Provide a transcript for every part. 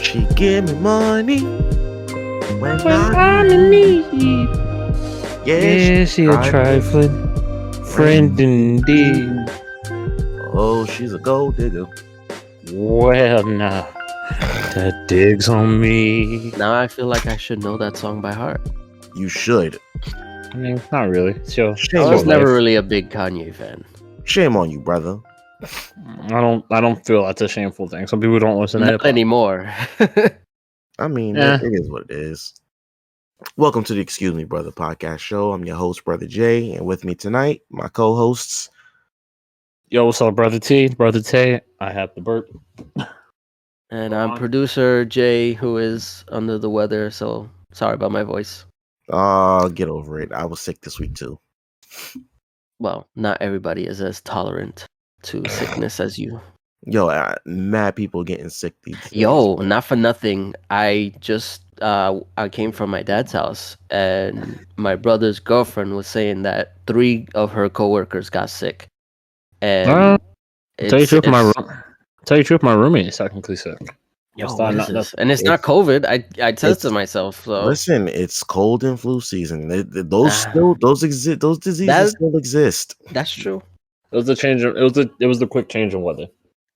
She give me money when I'm in need. Yeah, she a trifling friend indeed. Oh, she's a gold digger. Well, now that digs on me. Now I feel like I should know that song by heart. You should. I mean, not really. So Shame I was on never life. really a big Kanye fan. Shame on you, brother. I don't feel that's a shameful thing. Some people don't listen to Not hip-hop. anymore. I mean, Yeah. it is what it is. Welcome to the Excuse Me Brother podcast show. I'm your host, Brother Jay, and with me tonight, my co-hosts. Yo, what's up, Brother T? Brother Tay. I have the burp. And I'm producer Jay, who is under the weather, so sorry about my voice. Get over it. I was sick this week too. Well, not everybody is as tolerant to sickness as you. Yo, mad people getting sick these days. Yo, not for nothing. I just I came from my dad's house, and my brother's girlfriend was saying that 3 of her coworkers got sick. And Tell you the truth, my roommate is technically sick. yo, It's what not- is not- this? And it's not COVID. I tested myself. So Listen, it's cold and flu season. Those diseases That- still exist. that's true. It was the change. It was the quick change in weather.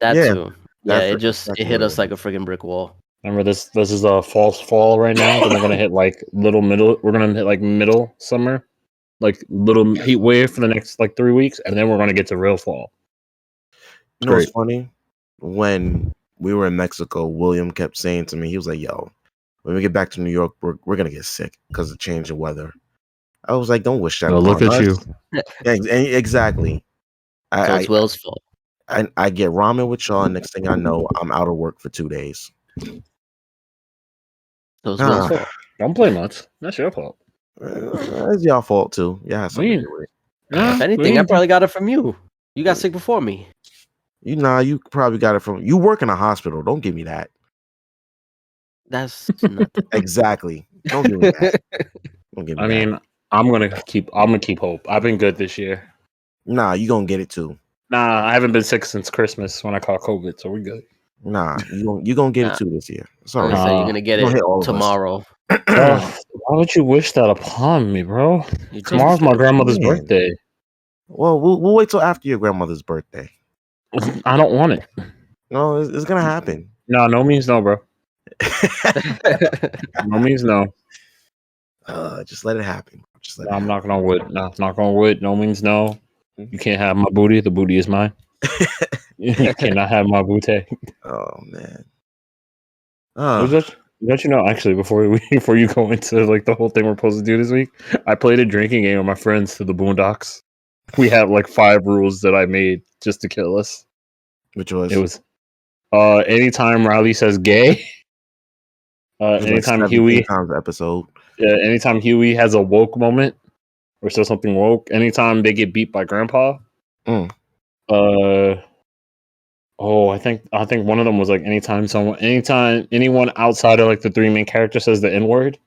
That Yeah, too. Yeah, that's it just exactly it hit what us it like a friggin' brick wall. Remember this is a false fall right now. Then we're gonna hit like middle. We're gonna hit like middle summer, like little heat wave for the next like 3 weeks, and then we're gonna get to real fall. You know what's funny? When we were in Mexico, William kept saying to me, he was like, yo, when we get back to New York, we're going to get sick because of change of weather. I was like, don't wish that. Well, look upon at us. you. Exactly. So it's Will's fault. I get ramen with y'all, and next thing I know, I'm out of work for 2 days. So it's Ah. Will's fault. Don't blame us. That's your fault. It's y'all fault, too. Yeah, something to do with it. Yeah, If anything, I probably got it from you. You got sick before me. You probably got it from... You work in a hospital. Don't give me that. That's nothing. Exactly. Don't give me that. Don't give me I that. mean, I'm gonna keep hope. I've been good this year. Nah, you gonna get it, too. Nah, I haven't been sick since Christmas when I caught COVID, so we're good. Nah, you gonna get it, too, this year. It's all I'm right. gonna say you're gonna get Don't it hit all of us. tomorrow. Oh, why would you wish that upon me, bro? You just- Tomorrow's my grandmother's Man. birthday. Well, we'll wait till after your grandmother's birthday. I don't want it. No, it's gonna happen. No means no, bro. No means no. Just let it happen. Just let it I'm happen. knocking on wood. No, knock on wood. No means no. You can't have my booty. The booty is mine. You cannot have my booty. Oh man. Don't you know? Actually, before you go into like the whole thing we're supposed to do this week, I played a drinking game with my friends to the Boondocks. We have like 5 rules that I made just to kill us. Which was It was anytime Riley says gay, anytime like Huey, times the episode. anytime Huey has a woke moment or says something woke, anytime they get beat by Grandpa. Mm. I think one of them was like anytime anyone outside of like the 3 main characters says the N-word.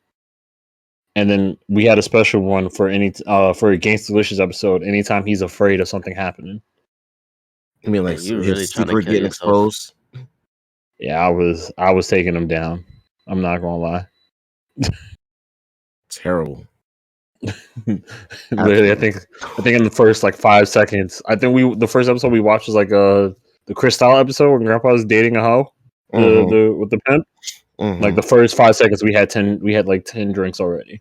And then we had a special one for for a Gangsta Delicious episode. Anytime he's afraid of something happening. I mean, like you're his really trying to secret kill getting yourself. exposed. Yeah, I was taking him down. I'm not gonna lie. Terrible. Literally, I think in the first like 5 seconds, I think the first episode we watched was like the Cristal episode when Grandpa was dating a hoe Mhm. with the pimp. Mhm. Like the first 5 seconds, we had like 10 drinks already.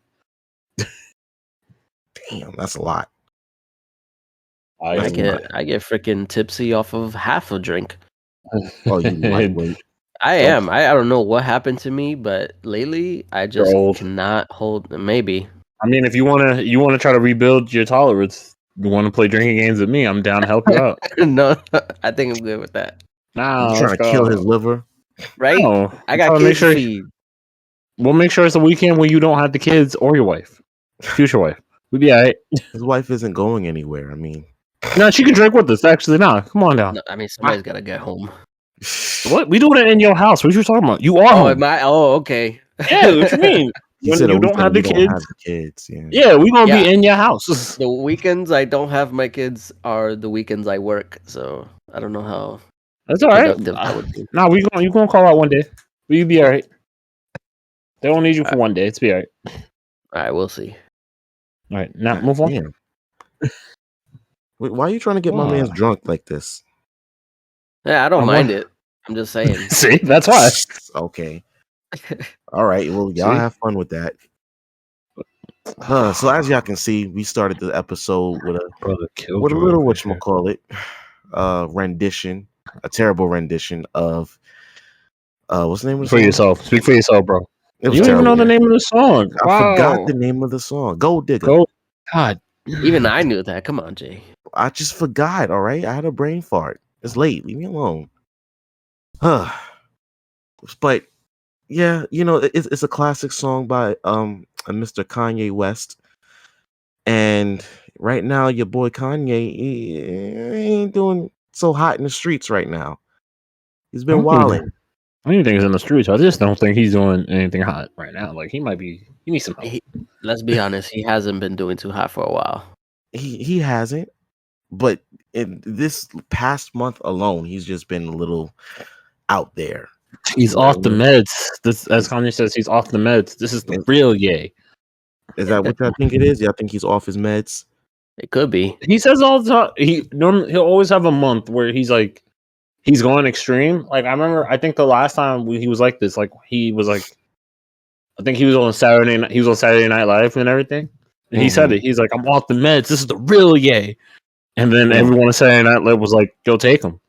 Damn, that's a lot. I get freaking tipsy off of half a drink. Oh, you lightweight. I am. I don't know what happened to me, but lately I just old. cannot hold. Maybe. I mean, if you wanna try to rebuild your tolerance, you want to play drinking games with me, I'm down to help you out. No, I think I'm good with that. Nah, You trying to kill his liver? Right? No, I got I'll kids to make sure. feed. We'll make sure it's a weekend when you don't have the kids or your wife, future wife. We'll be alright. His wife isn't going anywhere. I mean, No, she can drink with us. Actually, nah. Come on down. No, I mean, somebody's gotta get home. What? We doing it in your house. What you talking about? You are Oh, home. am I? Oh, okay. Yeah, what you mean? He when said a you don't have weekend the you don't have kids. the kids. Yeah. Yeah, we gonna Yeah. be in your house. The weekends I don't have my kids are the weekends I work, so I don't know how That's all right. productive that would be. Nah, you gonna call out one day. We be all right. They don't need you for All one day. It's be all right. right, we'll see. All right, now God move on. damn. Wait, why are you trying to get my man's drunk like this? Yeah, I don't I'm mind what? it. I'm just saying. See, that's why. Okay. All right. Well, y'all See? have fun with that. So as y'all can see, we started the episode with a Brother with a Killjoy little over here. whatchamacallit, rendition, a terrible rendition of what's the name of the For song? yourself. Speak for yourself, bro. It was You don't even know terrible. the name of the song. I forgot Wow. the name of the song. Gold Digger. Go. God. Even I knew that. Come on, Jay. I just forgot. All right, I had a brain fart. It's late. Leave me alone. Huh. But yeah, it's a classic song by Mr. Kanye West. And right now, your boy Kanye he ain't doing so hot in the streets right now. He's been wilding. I don't even think he's in the streets. I just don't think he's doing anything hot right now. Like he needs some help. Let's be honest, he hasn't been doing too hot for a while. He hasn't, but in this past month alone, he's just been a little out there. He's You know off what the I mean? meds. This, as Kanye says, he's off the meds. This is the real Ye. Is that what y'all think it is? Y'all think he's off his meds? It could be. He says all the time. He'll always have a month where he's like he's going extreme. Like I remember, I think the last time he was like this, like he was like, I think he was on Saturday. He was on Saturday Night Live and everything, and he said it. He's like, "I'm off the meds. This is the real Ye." And then everyone on Saturday Night Live was like, "Go take him,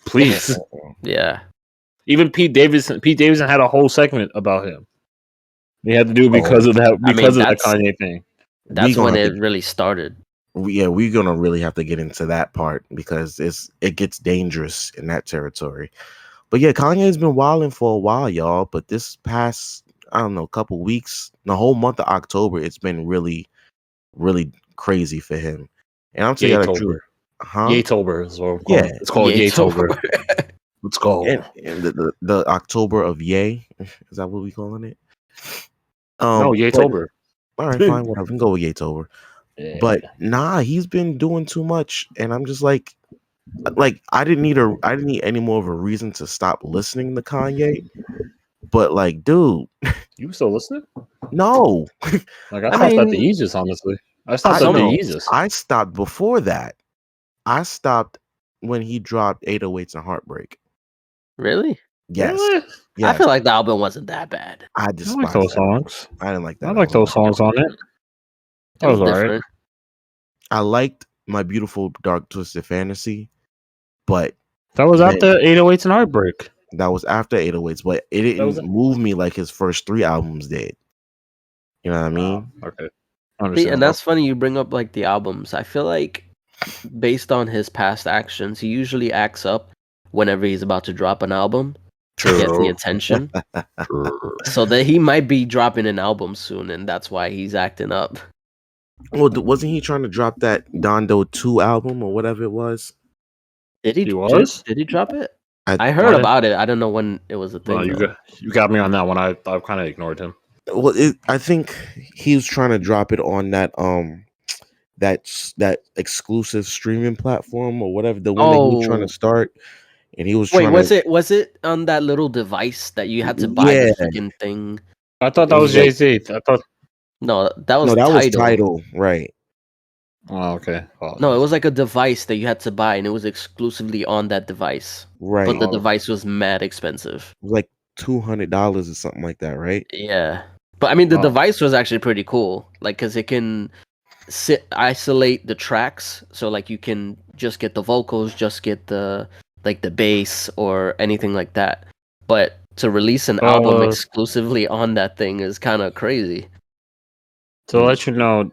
please." Yeah. Even Pete Davidson had a whole segment about him. He had to do because of that that Kanye thing. That's when it really started. We're gonna really have to get into that part because it gets dangerous in that territory. But yeah, Kanye's been wilding for a while, y'all. But this past, I don't know, couple weeks, the whole month of October, it's been really, really crazy for him. And I'm telling you the truth. Yatober is what I'm calling Yeah, it's called Yatober. Let's go. And the October of Yay, is that what we calling it? No, Yatober. All right, fine, whatever. We can go with Yatober. Yeah. But nah, he's been doing too much, and I'm just like I didn't need any more of a reason to stop listening to Kanye. But like, dude, you still listening? No, like I stopped at the Yeezus. Honestly, I stopped at the Yeezus. I stopped before that. I stopped when he dropped 808s and Heartbreak. Really? Yes. Really? Yes. I feel like the album wasn't that bad. I like those songs. I didn't like that. I like those songs on it. That was alright. I liked My Beautiful Dark Twisted Fantasy, but that was after 808s and Heartbreak. That was after 808s, but it didn't move me like his first 3 albums did. You know what I mean? Okay. See, and that's funny you bring up like the albums. I feel like based on his past actions, he usually acts up whenever he's about to drop an album to get the attention. So that he might be dropping an album soon, and that's why he's acting up. Well, wasn't he trying to drop that Dondo 2 album or whatever it was? Did he? Did he drop it? I heard about it. I don't know when it was a thing. Well, you got me on that one. I kind of ignored him. Well, I think he was trying to drop it on that that exclusive streaming platform or whatever, the one that he was trying to start. And he was was it on that little device that you had to buy the freaking thing? I thought that was Jay-Z. I thought that was Tidal, right? Oh, okay. No, it was like a device that you had to buy, and it was exclusively on that device. Right. But the device was mad expensive. It was like $200 or something like that, right? Yeah. But I mean, the device was actually pretty cool, like because it can isolate the tracks, so like you can just get the vocals, just get the bass or anything like that. But to release an album exclusively on that thing is kind of crazy. To let you know,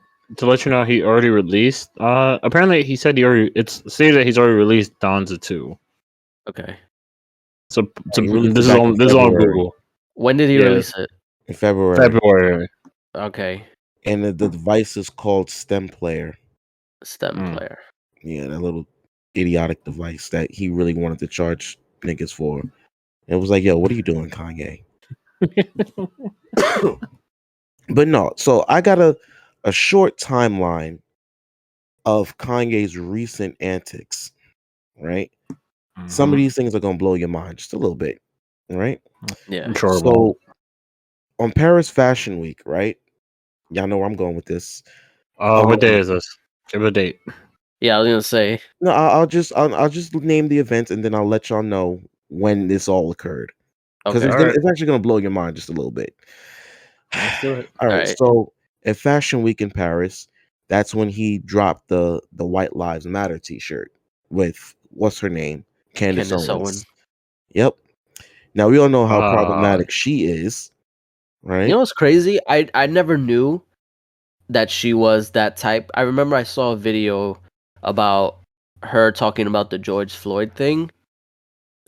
he already released. Apparently, he said it's stated that he's already released Donza 2. Okay. So this is on Google. When did he release it? In February. February. Okay. And the device is called Stem Player. Player. Yeah, that little idiotic device that he really wanted to charge niggas for. It was like, yo, what are you doing, Kanye? But no, so I got a short timeline of Kanye's recent antics, right? Some of these things are gonna blow your mind just a little bit, right? Yeah. Sure. So on Paris Fashion Week, right? Y'all know where I'm going with this. What day is this? Give a date. Yeah, I was gonna say. No, I'll just name the event and then I'll let y'all know when this all occurred because Okay. Alright. it's actually gonna blow your mind just a little bit. Let's do it. All right, Alright. so at Fashion Week in Paris, that's when he dropped the White Lives Matter T-shirt with what's her name, Candace Candace Owen. Owens. Yep. Now we all know how Uh, problematic she is, right? You know what's crazy? I never knew that she was that type. I remember I saw a video about her talking about the George Floyd thing.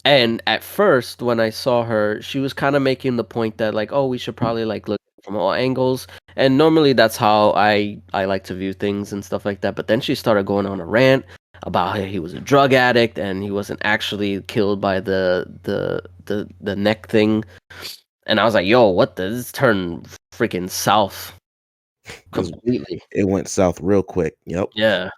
And at first, when I saw her, she was kind of making the point that like, oh, we should probably like look from all angles. And normally that's how I like to view things and stuff like that. But then she started going on a rant about how he was a drug addict and he wasn't actually killed by the neck thing. And I was like, yo, what the this turned freaking south completely. It went south real quick. Yep. Yeah.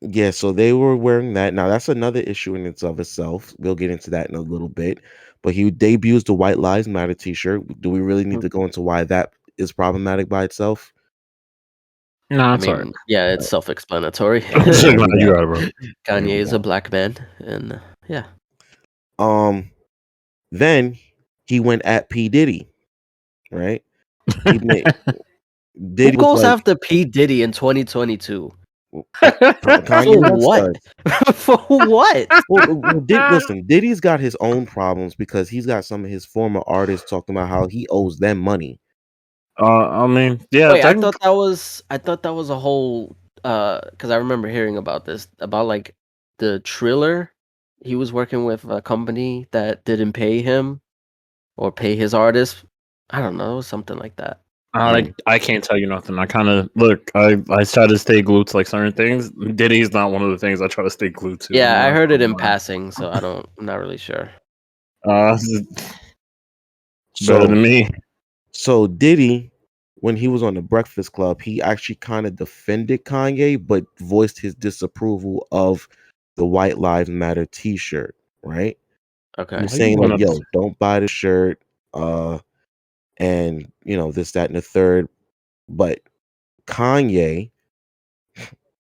Yeah, so they were wearing that. Now that's another issue in itself. We'll get into that in a little bit. But he debuts the White Lives Matter T-shirt. Do we really need to go into why that is problematic by itself? No, I it's alright. mean, yeah, it's self-explanatory. You got it, bro. Kanye is a black man, and yeah. Then he went at P Diddy, right? He made Diddy Who goes was like, after P Diddy in 2022? Kanye For West what? does. For what? Listen, Diddy's got his own problems because he's got some of his former artists talking about how he owes them money. I mean, yeah. Wait, I thought that was a whole because I remember hearing about this about like the Triller. He was working with a company that didn't pay him or pay his artists. I don't know, something like that. I can't tell you nothing. I kind of look. I try to stay glued to like certain things. Diddy's not one of the things I try to stay glued to. Yeah, I heard it in Lie. passing, so I'm not really sure. Better So than me. So Diddy, when he was on the Breakfast Club, he actually kind of defended Kanye, but voiced his disapproval of the White Lives Matter T-shirt. Right? He Okay. was How you saying gonna- like, "Yo, don't buy the shirt," and this, that, and the third. But Kanye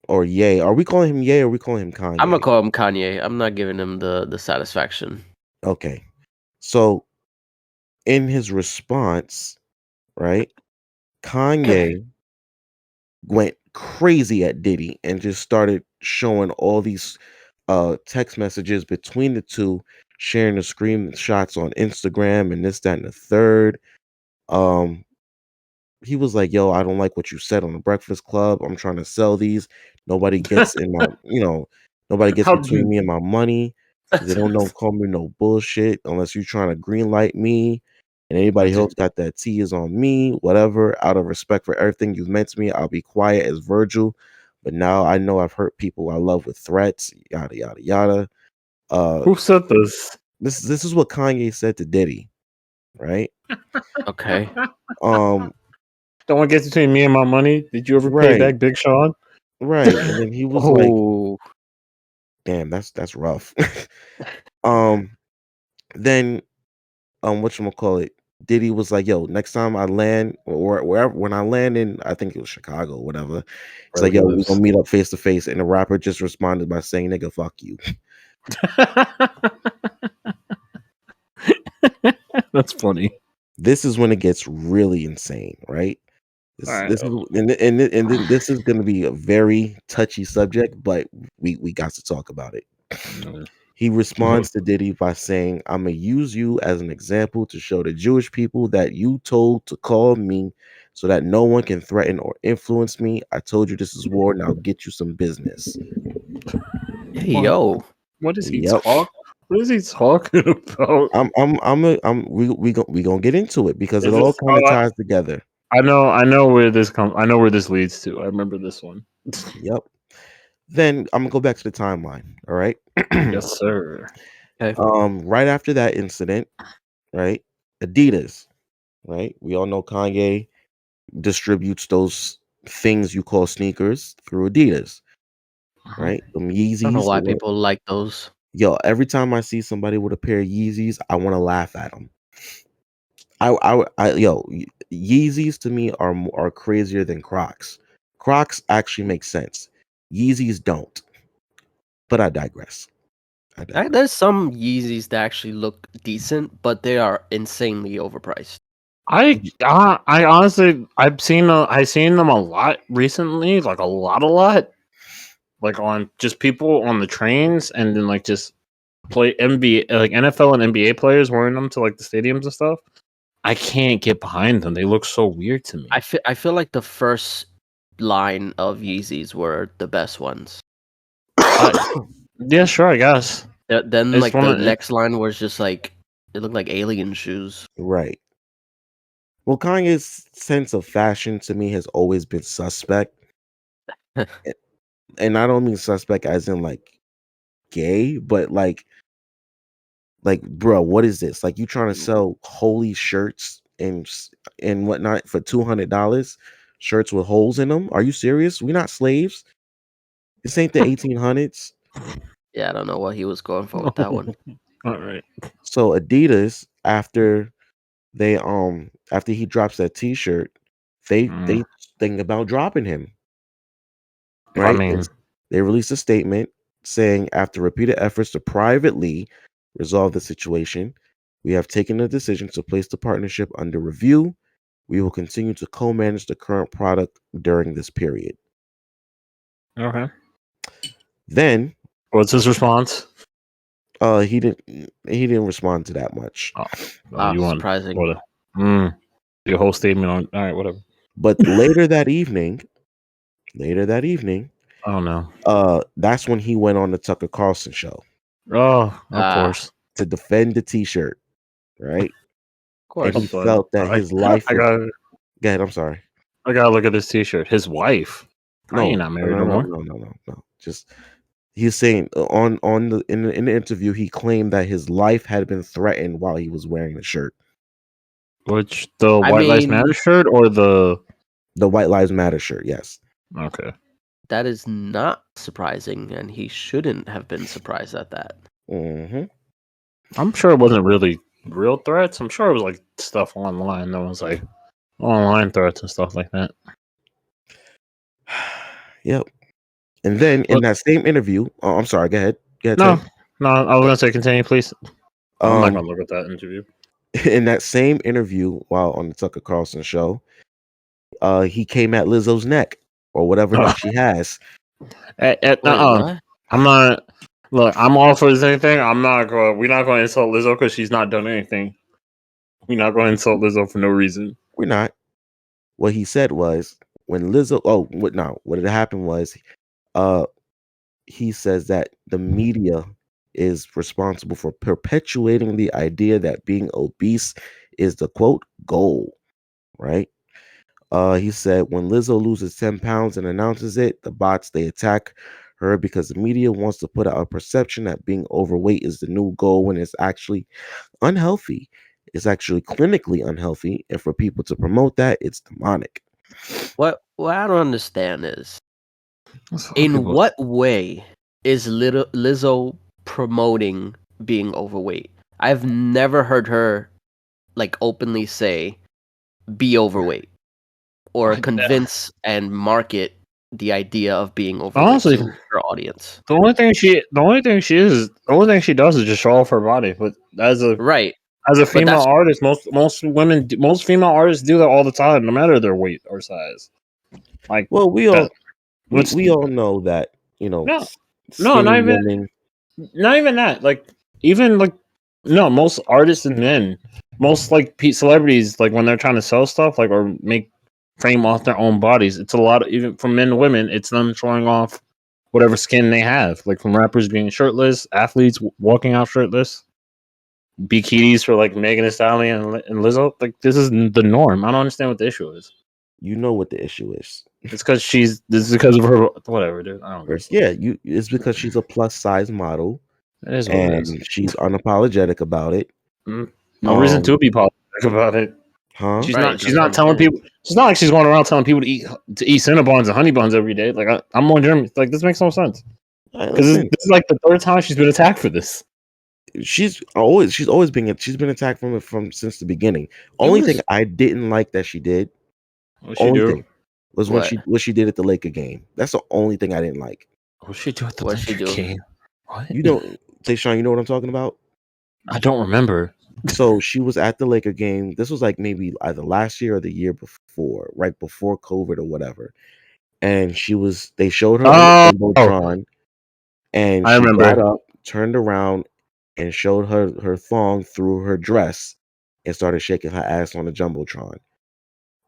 or Ye, are we calling him Ye or are we calling him Kanye? I'm gonna call him Kanye. I'm not giving him the satisfaction. Okay. So in his response, right, Kanye went crazy at Diddy and just started showing all these text messages between the two, sharing the screenshots on Instagram and this, that, and the third. Um, he was like, "Yo, I don't like what you said on the Breakfast Club. I'm trying to sell these. Nobody gets in my, nobody gets How between you- me and my money. They don't call me no bullshit unless you're trying to green light me. And anybody else got that T is on me, whatever. Out of respect for everything you've meant to me, I'll be quiet as Virgil. But now I know I've hurt people I love with threats, yada yada yada." Who said this? This is what Kanye said to Diddy, right? Okay. Don't want to get between me and my money. Did you ever pay Right, back Big Sean? right. And then he was like, Oh, "Damn, that's rough." Then whatchamacallit, Diddy was like, "Yo, next time I land or wherever when I land in, I think it was Chicago or whatever." He's like, "Yo, we're gonna meet up face to face." And the rapper just responded by saying, "Nigga, fuck you." That's funny. This is when it gets really insane, right? This is and then this is gonna be a very touchy subject, but we got to talk about it. He responds to Diddy by saying, "I'm gonna use you as an example to show the Jewish people that you told to call me so that no one can threaten or influence me. I told you this is war. Now get you some business." hey yo. What is he Yep. talk? What is he talking about? We gonna get into it because Is it all this- kind of oh, I- ties together. I know where this comes. I know where this leads to. I remember this one. Yep. Then I'm gonna go back to the timeline. All right. Yes, sir. Okay. Right after that incident, right? Adidas, right? We all know Kanye distributes those things you call sneakers through Adidas, right? Them I don't know Yeezys. why people like those. Yo, every time I see somebody with a pair of Yeezys, I want to laugh at them. Yeezys to me are crazier than Crocs. Crocs actually make sense. Yeezys don't. But I digress. There's some Yeezys that actually look decent, but they are insanely overpriced. I honestly I've seen them a lot recently, like a lot, like on just people on the trains, and then like just play NBA, like NFL and NBA players wearing them to like the stadiums and stuff. I can't get behind them. They look so weird to me. I feel like the first line of Yeezys were the best ones. Yeah, sure, I guess. Then It's like one the of- next line was just like it looked like alien shoes. Right. Well, Kanye's sense of fashion to me has always been suspect. And I don't mean suspect as in like gay, but like bro, what is this? Like you trying to sell holy shirts and whatnot for $200? Shirts with holes in them? Are you serious? We're not slaves. This ain't the 1800s. Yeah, I don't know what he was going for with that one. All right. So Adidas, after he drops that T-shirt, they think about dropping him. Right? I mean, they released a statement saying, after repeated efforts to privately resolve the situation, we have taken the decision to place the partnership under review. We will continue to co-manage the current product during this period. okay. Then, What's his response? he didn't respond to that much. You want surprising. Your whole statement on. All right, whatever. But later that evening, oh no, that's when he went on the Tucker Carlson show. Oh, of course, to defend the T-shirt, right? Of course, and he felt that his life. Go ahead. I'm sorry. I gotta look at this T-shirt. His wife. No, you're not married no more. No. Just he's saying in the interview, he claimed that his life had been threatened while he was wearing the shirt. Which the White Lives Matter shirt or the White Lives Matter shirt? Yes. Okay. That is not surprising, and he shouldn't have been surprised at that. Mm-hmm. I'm sure it wasn't really real threats. I'm sure it was like stuff online. That was like online threats and stuff like that. Yep. And then in that same interview, I'm sorry. Go ahead. No, I was gonna say continue, please. I'm not gonna look at that interview. In that same interview, while on the Tucker Carlson show, he came at Lizzo's neck or whatever neck she has. I'm not. Look, I'm all for the same thing. We're not going to insult Lizzo because she's not done anything. We're not going to insult Lizzo for no reason. We're not. What he said was when Lizzo. What had happened was, he says that the media is responsible for perpetuating the idea that being obese is the quote goal, right? He said when Lizzo loses 10 pounds and announces it, the bots they attack her because the media wants to put out a perception that being overweight is the new goal when it's actually unhealthy. It's actually clinically unhealthy, and for people to promote that, it's demonic. What I don't understand is, in what way is Lizzo promoting being overweight? I've never heard her like openly say be overweight or convince and market the idea of being overweight. Honestly, to her audience. The only thing she does is just show off her body. But as a female artist, most female artists do that all the time, no matter their weight or size. Like, well, we all know that, not even that. Like, even like, no, most artists and men, most like celebrities, like when they're trying to sell stuff, like or make frame off their own bodies, it's a lot of, even from men to women, it's them showing off whatever skin they have. Like from rappers being shirtless, athletes walking out shirtless, bikinis for like Megan Thee Stallion and Lizzo. Like this is the norm. I don't understand what the issue is. You know what the issue is. It's because this is because of her, whatever, dude. I don't know. Yeah, it's because she's a plus size model. That is what it is. She's unapologetic about it. No reason to be apologetic about it. Huh? She's Right, not. that's She's what not I'm telling saying. people. It's not like she's going around telling people to eat Cinnabons and honey buns every day. Like I'm more German. Like this makes no sense. Because Listen, this is like the third time she's been attacked for this. she's always been attacked from since the beginning. It Only thing was I didn't like that she did, What she only do? thing was what? what she did at the Laker game. That's the only thing I didn't like. What she do at the What she Laker do? game? What? You know, Tayshawn, you know what I'm talking about? I don't remember. So she was at the Laker game. This was like maybe either last year or the year before, right before COVID or whatever. And they showed her on the Oh, Jumbotron, and I she got remember. up, turned around, and showed her thong through her dress and started shaking her ass on the Jumbotron.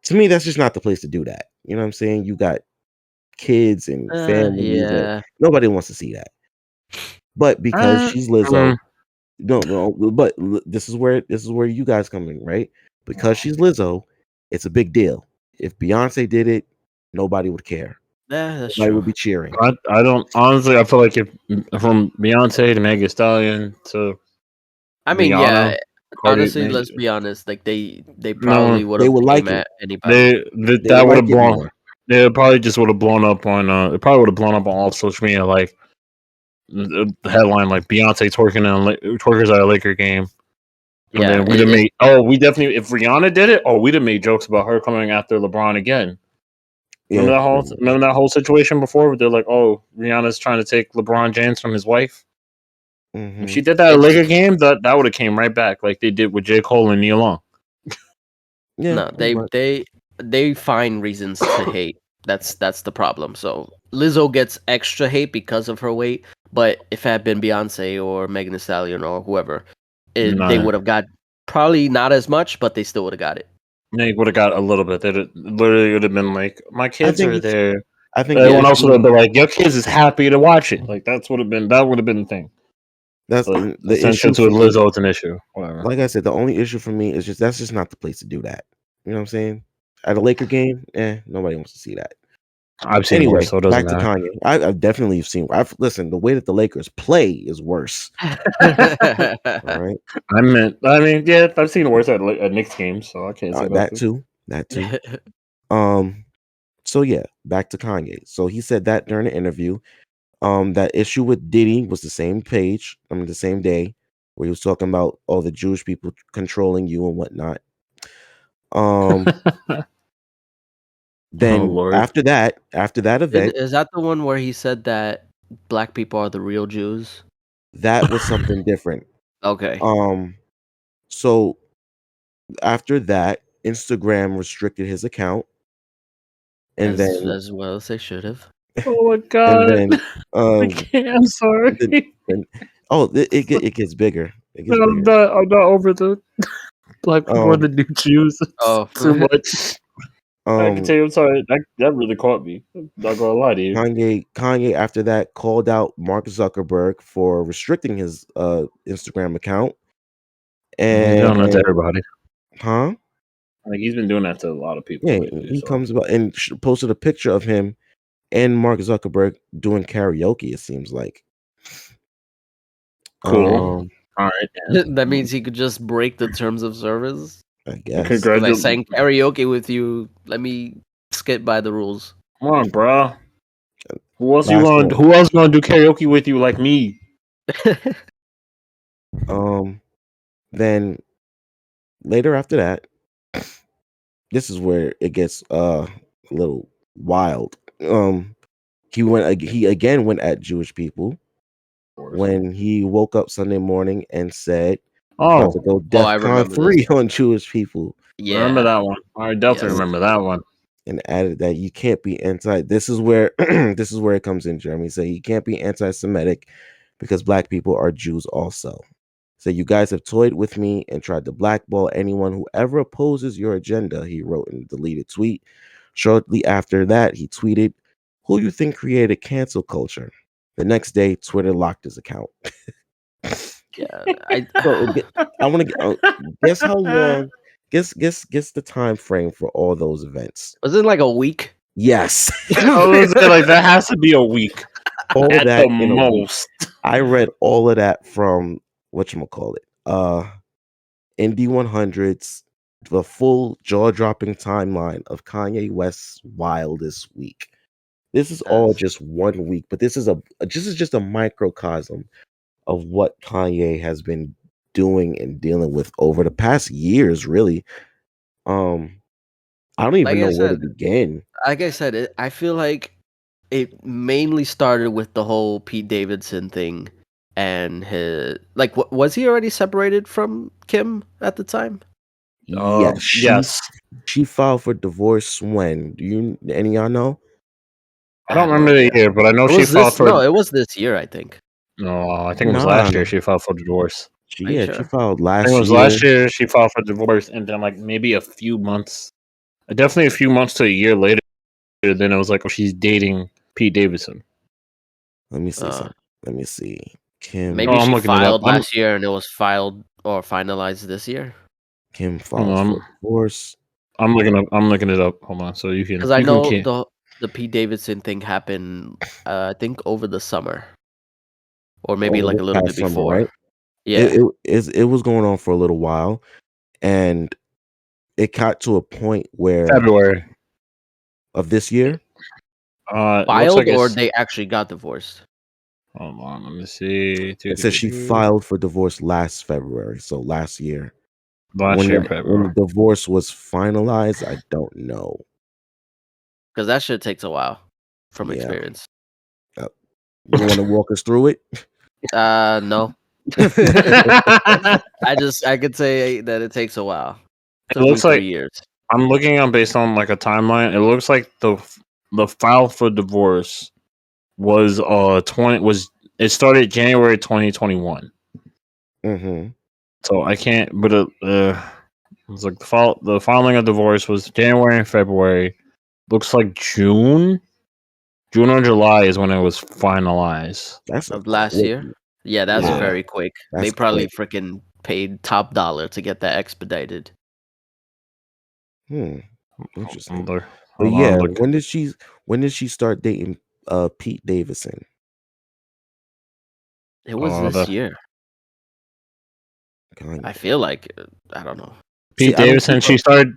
To me, that's just not the place to do that. You know what I'm saying? You got kids and families, and Yeah. nobody wants to see that. But because she's Lizzo, no, but this is where you guys come in, right? Because she's Lizzo, it's a big deal. If Beyonce did it, nobody would care. Yeah, that's Nobody true. would be cheering. I don't honestly. I feel like if from Beyonce to Megan Thee Stallion to I mean, Rihanna, yeah. Cardi, Honestly, let's be honest. Like they no, probably would They have would came like it. at anybody. They that would would like have it blown. more. They probably just would have blown up on. It probably would have blown up on all social media. Like the headline, like Beyonce twerkers at a Laker game. And Yeah, then we'd have made. We definitely. If Rihanna did it, we'd have made jokes about her coming after LeBron again. Yeah. Remember that whole situation before? Where they're like, "Oh, Rihanna's trying to take LeBron James from his wife." Mm-hmm. If she did that at a Laker game, that would have came right back, like they did with J. Cole and Neil Long. Yeah. no, they find reasons to hate. That's the problem. So Lizzo gets extra hate because of her weight, but if it had been Beyonce or Megan Thee Stallion or whoever, they Nah. would have got probably not as much, but they still would have got it. They would have got a little bit. They literally would have been like, "My kids think are it's- there." I think Everyone else would have been like, "Your kids is happy to watch it." Like that would have been the thing. that's But the issue. since with Lizzo, it's an issue. Whatever. Like I said, the only issue for me is that's just not the place to do that. You know what I'm saying? At a Laker game, nobody wants to see that. I've seen Anyway, worse, so it doesn't back to matter. Kanye. I've definitely seen. Listen. The way that the Lakers play is worse. All right. I mean, yeah, I've seen worse at Knicks games, so I can't say That too. So yeah, back to Kanye. So he said that during the interview. That issue with Diddy was the same page. I mean, the same day where he was talking about all the Jewish people controlling you and whatnot. Then Lord. after that event, Is that the one where he said that black people are the real Jews? that was something different. Okay. So after that, Instagram restricted his account, and then as well as they should have. Oh my god! and then I'm sorry. It gets bigger. It gets I'm bigger. not over the black people are the new Jews. Oh. Too much. I can tell you, I'm sorry. That really caught me. I'm not gonna lie to you. Kanye after that called out Mark Zuckerberg for restricting his Instagram account. And he's doing that to everybody. Huh? Like he's been doing that to a lot of people. Yeah, lately, he comes about and posted a picture of him and Mark Zuckerberg doing karaoke. It seems like cool. All right. Yeah. That means he could just break the terms of service. I guess. Like saying karaoke with you. Let me skip by the rules. Come on, bro. Who else gonna do karaoke with you like me? Then later after that, this is where it gets a little wild. He again went at Jewish people when he woke up Sunday morning and said, "About to go DEFCON 3 on Jewish people." Yeah, remember that one. I definitely remember that one. And added that you can't be anti. This is where it comes in. Jeremy said you can't be anti-Semitic because black people are Jews also. So you guys have toyed with me and tried to blackball anyone who ever opposes your agenda, he wrote in a deleted tweet. Shortly after that, he tweeted, "Who you think created cancel culture?" The next day, Twitter locked his account. Yeah, I want to guess how long. Guess the time frame for all those events. Was it like a week? Yes. I was like that has to be a week. All at that the most. I read all of that from whatchamacallit. Indy 100s, the full jaw-dropping timeline of Kanye West's wildest week. This is all just 1 week, but this is just a microcosm of what Kanye has been doing and dealing with over the past years, really. I don't even know where to begin. Like I said, I feel like it mainly started with the whole Pete Davidson thing, and his was he already separated from Kim at the time? Yes, Yes. she filed for divorce when? Any of y'all know? I don't remember the year, but I know she filed for. No, it was this year, I think. No, I think it was last year she filed for divorce. She filed last year. I think it was last year she filed for divorce, and then like maybe a few months, definitely a few months to a year later, then it was like, oh, she's dating Pete Davidson. Let me see something. Let me see. Kim. Maybe she filed last year and it was filed or finalized this year. Kim filed for divorce. I'm looking it up. Hold on, so you can. Because I know the Pete Davidson thing happened, I think over the summer, or maybe like a little bit before. Summer, right? Yeah, it was going on for a little while, and it got to a point where February of this year. Filed or they actually got divorced. Hold on, let me see. It says she filed for divorce last February, so last year. When the divorce was finalized, I don't know. Because that shit takes a while, from experience. You want to walk us through it? No. I could say that it takes a while. It looks like 3 years. I'm looking on based on like a timeline. It looks like the file for divorce was it started January 2021. So I can't, but it's like the filing of divorce was January and February. Looks like June or July is when it was finalized. That's of last year. Yeah, that's very quick. They probably freaking paid top dollar to get that expedited. Interesting. But yeah, when did she start dating Pete Davidson? It was this year. I feel like I don't know. Pete Davidson. She started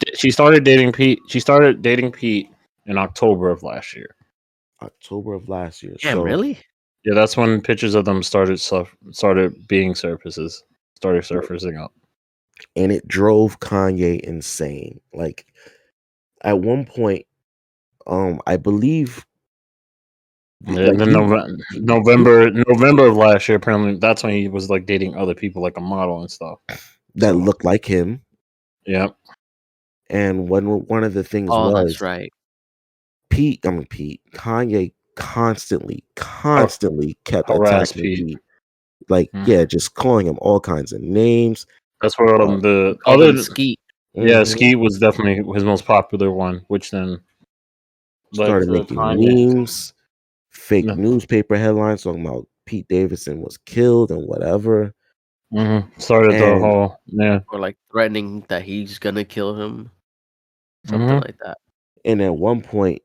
dating Pete. She started dating Pete in October of last year. October of last year. Yeah, really? Yeah, that's when pictures of them started being started surfacing up. And it drove Kanye insane. Like at one point, I believe. And then November of last year, apparently that's when he was like dating other people, like a model and stuff that looked like him. Yeah. And one of the things was that's right. Kanye constantly kept attacking Pete. Like, just calling him all kinds of names. That's what the other Skeet. Yeah, Skeet was definitely his most popular one, which then started making memes, fake newspaper headlines talking about Pete Davidson was killed and whatever. Started the whole or like threatening that he's gonna kill him, something like that. And at one point,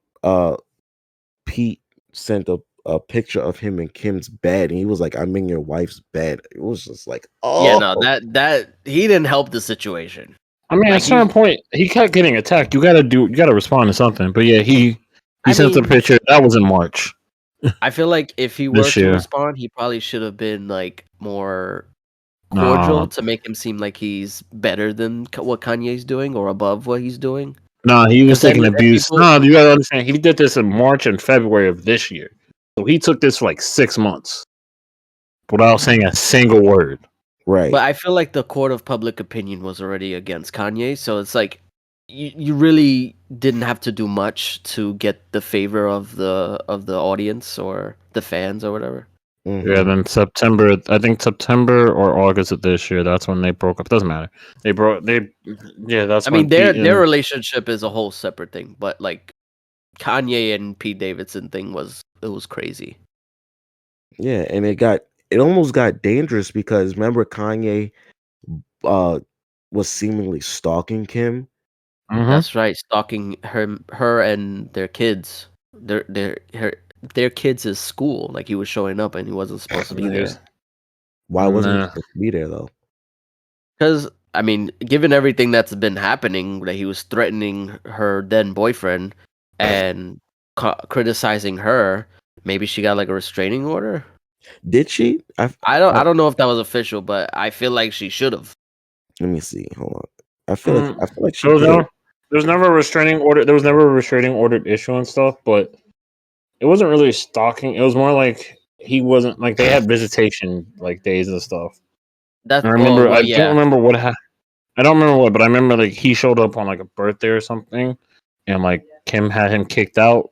Pete sent a picture of him in Kim's bed, and he was like, "I'm in your wife's bed." It was just like, oh yeah, no, that he didn't help the situation. I mean, at a certain point, he kept getting attacked. You gotta respond to something. But yeah, he sent a picture. That was in March. I feel like if he were to respond, he probably should have been like more cordial to make him seem like he's better than what Kanye's doing or above what he's doing. No, he was taking abuse. No, you gotta understand. He did this in March and February of this year. So he took this for like 6 months without saying a single word. Right. But I feel like the court of public opinion was already against Kanye. So it's like you really didn't have to do much to get the favor of the audience or the fans or whatever. Yeah, then September or August of this year, that's when they broke up. Doesn't matter. That's I mean their relationship is a whole separate thing, but like Kanye and Pete Davidson thing was crazy. Yeah, and it almost got dangerous because remember Kanye was seemingly stalking Kim. That's right, stalking her and their kids. Their kids' school. Like he was showing up and he wasn't supposed to be there. Why wasn't he supposed to be there though? Because I mean, given everything that's been happening, that he was threatening her then boyfriend and criticizing her, maybe she got like a restraining order. Did she? I don't know if that was official, but I feel like she should have. Let me see. Hold on. I feel like she There was, did. there was never a restraining order. There was never a restraining order issue and stuff, but it wasn't really stalking. It was more like he wasn't like they had visitation like days and stuff. That's And I remember. I yeah. don't remember what. I don't remember what, but I remember like he showed up on like a birthday or something, and like Kim had him kicked out.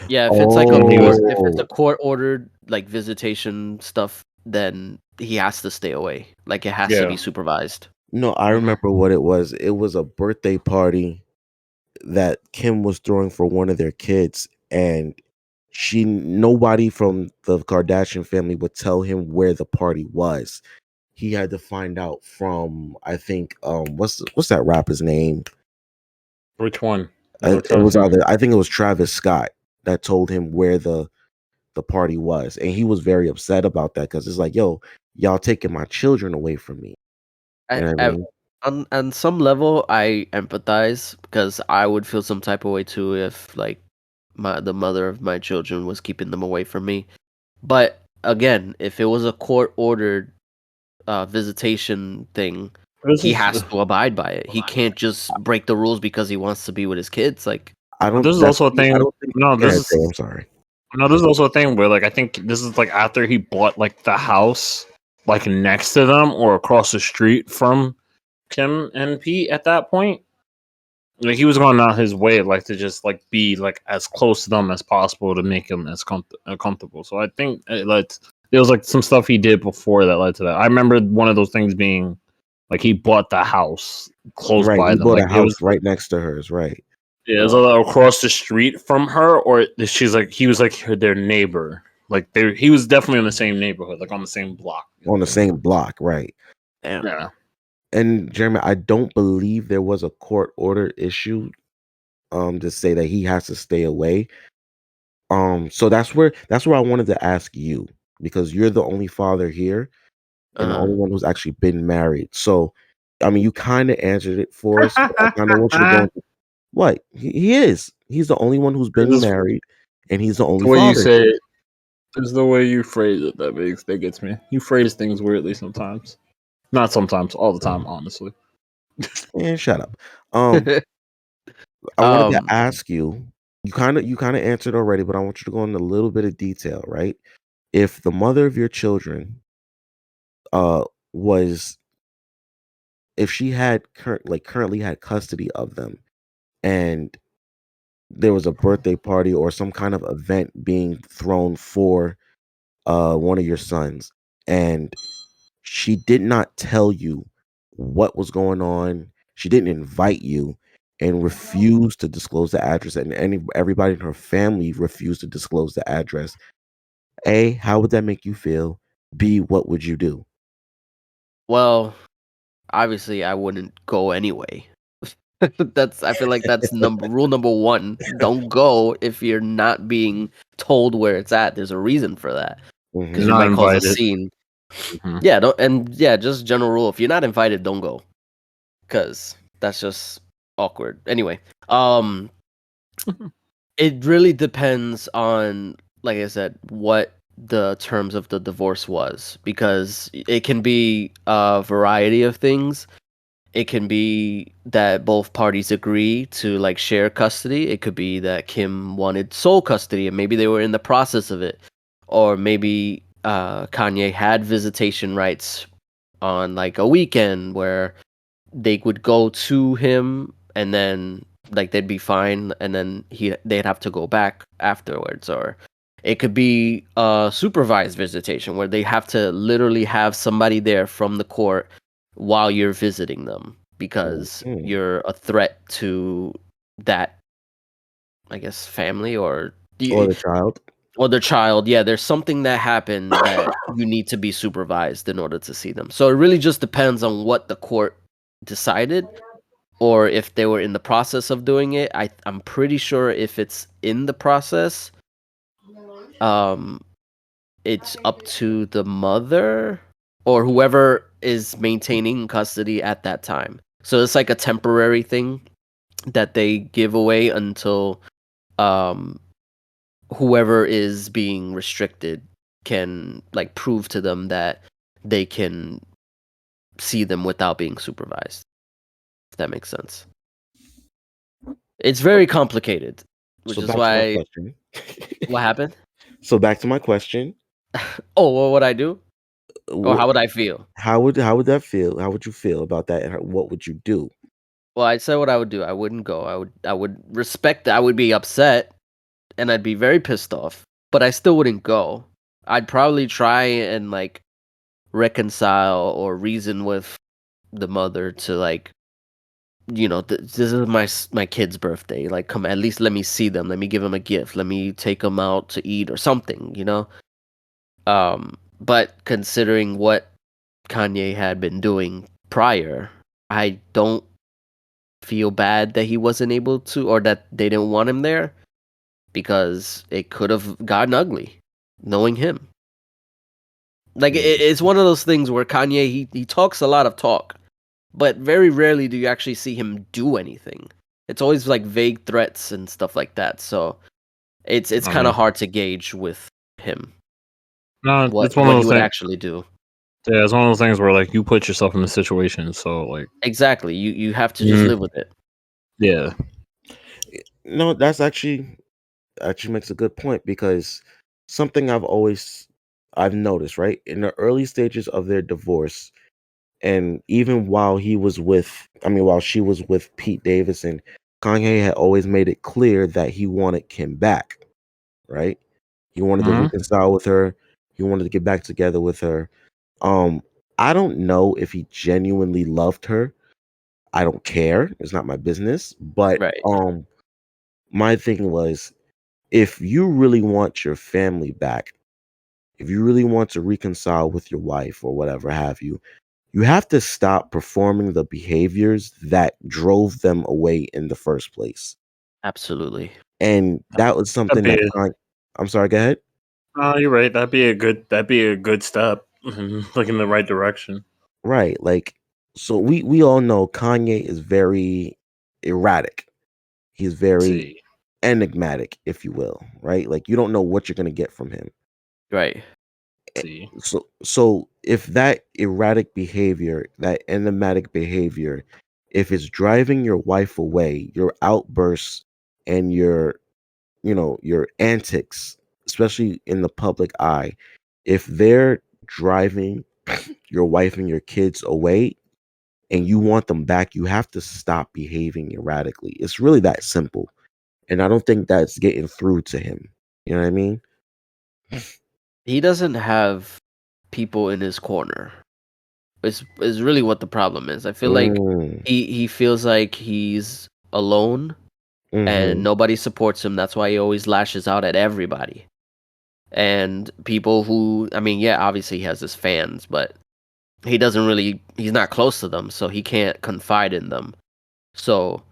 Yeah, if it's like a if it's Oh, a court ordered like visitation stuff, then he has to stay away. Like it has to Yeah. be supervised. no, I remember what it was. It was a birthday party that Kim was throwing for one of their kids, and nobody from the Kardashian family would tell him where the party was. He had to find out from, I think, what's that rapper's name? Which one? It was either, I think it was Travis Scott that told him where the party was, and he was very upset about that because it's like, yo, y'all taking my children away from me. You know what I mean? On some level, I empathize because I would feel some type of way too if like the mother of my children was keeping them away from me. But again, if it was a court ordered visitation thing, he has to abide by it. He can't just break the rules because he wants to be with his kids. Like I don't. This is also a thing. I don't think. No, this is. I'm sorry. No, this is also a thing where like I think this is like after he bought like the house like next to them or across the street from Kim and Pete at that point. Like he was going out his way like to just like be like as close to them as possible to make him as comfortable. So I think there was like some stuff he did before that led to that. I remember one of those things being like he bought the house close by He them. bought Like a house right next to hers. Right. yeah, it was across the street from her, or she's like he was like their neighbor. Like he was definitely in the same neighborhood, like on the same block. On the same block, right? damn. Yeah. And Jeremy, I don't believe there was a court order issue to say that he has to stay away. So that's where I wanted to ask you, because you're the only father here and the only one who's actually been married. So I mean, you kind of answered it for us, but I kind of want you to go into what he is. He's the only one who's been married, and he's the only The way father. you say it is the way you phrase it that gets me. You phrase things weirdly sometimes. Not sometimes, all the time, honestly. And shut up. I wanted to ask you. You kind of answered already, but I want you to go into a little bit of detail, right? If the mother of your children, was, if she had currently had custody of them, and there was a birthday party or some kind of event being thrown for one of your sons, and she did not tell you what was going on. She didn't invite you and refused to disclose the address, and everybody in her family refused to disclose the address. A, how would that make you feel? B, what would you do? Well, obviously, I wouldn't go anyway. I feel like that's rule number one. Don't go if you're not being told where it's at. There's a reason for that because you Not might cause a invited. scene. Mhm. Yeah, just general rule. If you're not invited, don't go, because that's just awkward. Anyway, it really depends on, like I said, what the terms of the divorce was, because it can be a variety of things. It can be that both parties agree to like share custody. It could be that Kim wanted sole custody and maybe they were in the process of it. Or maybe Kanye had visitation rights on like a weekend where they would go to him and then like they'd be fine and then they'd have to go back afterwards. Or it could be a supervised visitation where they have to literally have somebody there from the court while you're visiting them because you're a threat to that, I guess, family or Or the child. Or the child. Yeah, there's something that happened that you need to be supervised in order to see them. So it really just depends on what the court decided, or if they were in the process of doing it. I'm pretty sure if it's in the process, it's up to the mother or whoever is maintaining custody at that time. So it's like a temporary thing that they give away until whoever is being restricted can like prove to them that they can see them without being supervised. If that makes sense. It's very complicated, which So is back to my why. question. What happened? So back to my question. Oh, what would I do, or Wh- how would I feel? How would that feel? How would you feel about that? And what would you do? Well, I said what I would do. I wouldn't go. I would respect. I would be upset, and I'd be very pissed off. But I still wouldn't go. I'd probably try and like reconcile or reason with the mother to like, this is my kid's birthday. Like, come, at least let me see them. Let me give them a gift. Let me take them out to eat or something. But considering what Kanye had been doing prior, I don't feel bad that he wasn't able to, or that they didn't want him there, because it could have gotten ugly, knowing him. Like it's one of those things where Kanye he talks a lot of talk, but very rarely do you actually see him do anything. It's always like vague threats and stuff like that. So it's kind of hard to gauge with him No, what it's one of he those would things. actually do. Yeah, it's one of those things where like you put yourself in the situation, so like Exactly. You have to just live with it. yeah. No, that's actually makes a good point, because something I've noticed, right? In the early stages of their divorce, and even while while she was with Pete Davidson, Kanye had always made it clear that he wanted Kim back, right? He wanted to reconcile with her. He wanted to get back together with her. Um, I don't know if he genuinely loved her. I don't care. It's not my business. But Right. my thing was, if you really want your family back, if you really want to reconcile with your wife or whatever have you, you have to stop performing the behaviors that drove them away in the first place. Absolutely. And that was something that I'm sorry, go ahead. Oh, you're right. That'd be a good step. Like in the right direction. Right. Like, so we all know Kanye is very erratic. He's very enigmatic, if you will, right? Like, you don't know what you're gonna get from him. Right. So if that erratic behavior, that enigmatic behavior, if it's driving your wife away, your outbursts and your antics, especially in the public eye, if they're driving your wife and your kids away and you want them back, you have to stop behaving erratically. It's really that simple. And I don't think that's getting through to him. You know what I mean? He doesn't have people in his corner. Is really what the problem is. I feel like he feels like he's alone and nobody supports him. That's why he always lashes out at everybody. And people who, I mean, yeah, obviously he has his fans, but he's not close to them, so he can't confide in them. So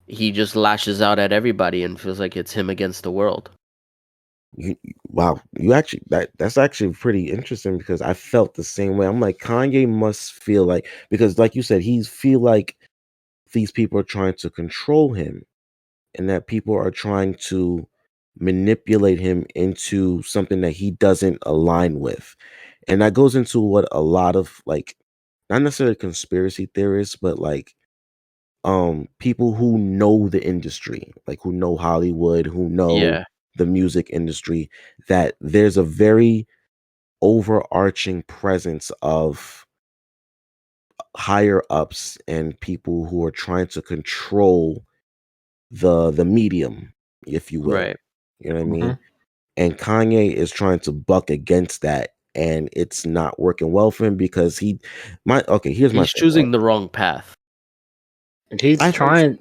he just lashes out at everybody and feels like it's him against the world. Wow, you actually that's actually pretty interesting, because I felt the same way. I'm like, Kanye must feel like, because like you said, he's feel like these people are trying to control him, and that people are trying to manipulate him into something that he doesn't align with. And that goes into what a lot of, like, not necessarily conspiracy theorists, but like people who know the industry, like who know Hollywood, who know the music industry, that there's a very overarching presence of higher ups and people who are trying to control the medium, if you will. Right. You know what I mean? And Kanye is trying to buck against that, and it's not working well for him, because here's my He's thing, choosing right? the wrong path. He's trying.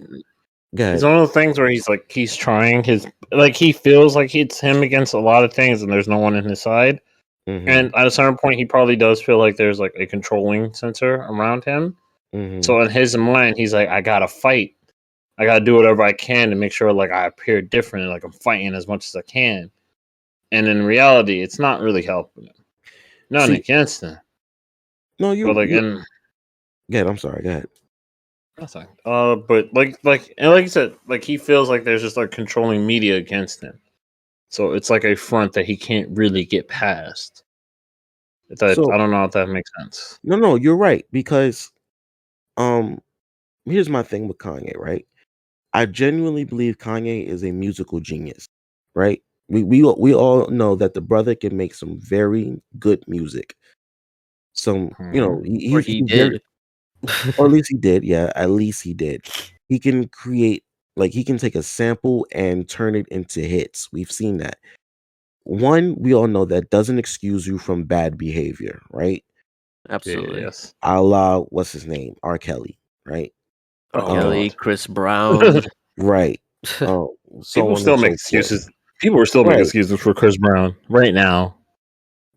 Go ahead. It's one of those things where he's trying his, like, he feels like it's him against a lot of things, and there's no one in his side. And at a certain point, he probably does feel like there's like a controlling center around him. So in his mind, he's like, I gotta fight. I gotta do whatever I can to make sure like I appear different, like I'm fighting as much as I can. And in reality, it's not really helping him. Nothing against him. No, you. But like, and Go ahead. I'm sorry. Go ahead. nothing. But and like you said, like he feels like there's just like controlling media against him. So it's like a front that he can't really get past. That So I don't know if that makes sense. no, you're right because here's my thing with Kanye, right? I genuinely believe Kanye is a musical genius, right? We all know that the brother can make some very good music. Some, Or he's he very, did. or at least he did. Yeah, at least he did. He can create, like, he can take a sample and turn it into hits. We've seen that. One, we all know that doesn't excuse you from bad behavior, right? Absolutely. Yes. A la, what's his name? R. Kelly, right? R. Oh Kelly, God. Chris Brown. Right. So People on and still make so forth. excuses. People are still making Right. excuses for Chris Brown right now.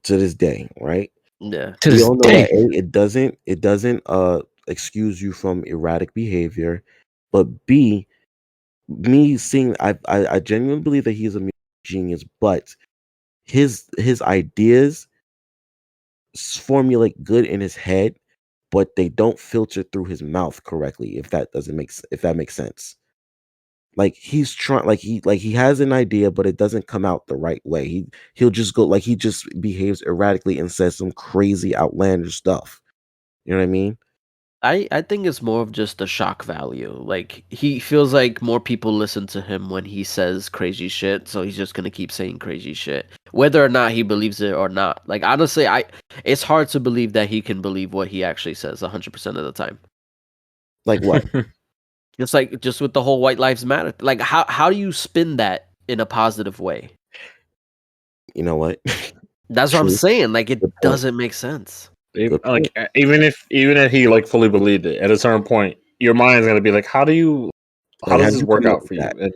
To this day, right? Yeah. To We this all know day. that A, it doesn't excuse you from erratic behavior, but B, me seeing I genuinely believe that he's a genius, but his ideas formulate good in his head, but they don't filter through his mouth correctly. If that makes sense. Like he's trying, he has an idea, but it doesn't come out the right way. He'll just go, like, he just behaves erratically and says some crazy outlandish stuff. You know what I mean? I think it's more of just the shock value. Like he feels like more people listen to him when he says crazy shit, so he's just gonna keep saying crazy shit, whether or not he believes it or not. Like honestly, it's hard to believe that he can believe what he actually says 100% of the time. Like what? Just with the whole White Lives Matter. Like how do you spin that in a positive way? You know what? That's what I'm True. saying. Like Good it point. doesn't make sense. Good point. Like even if he like fully believed it, at a certain point, your mind's gonna be like, how Like, how does do this you work come up out with for you? that? And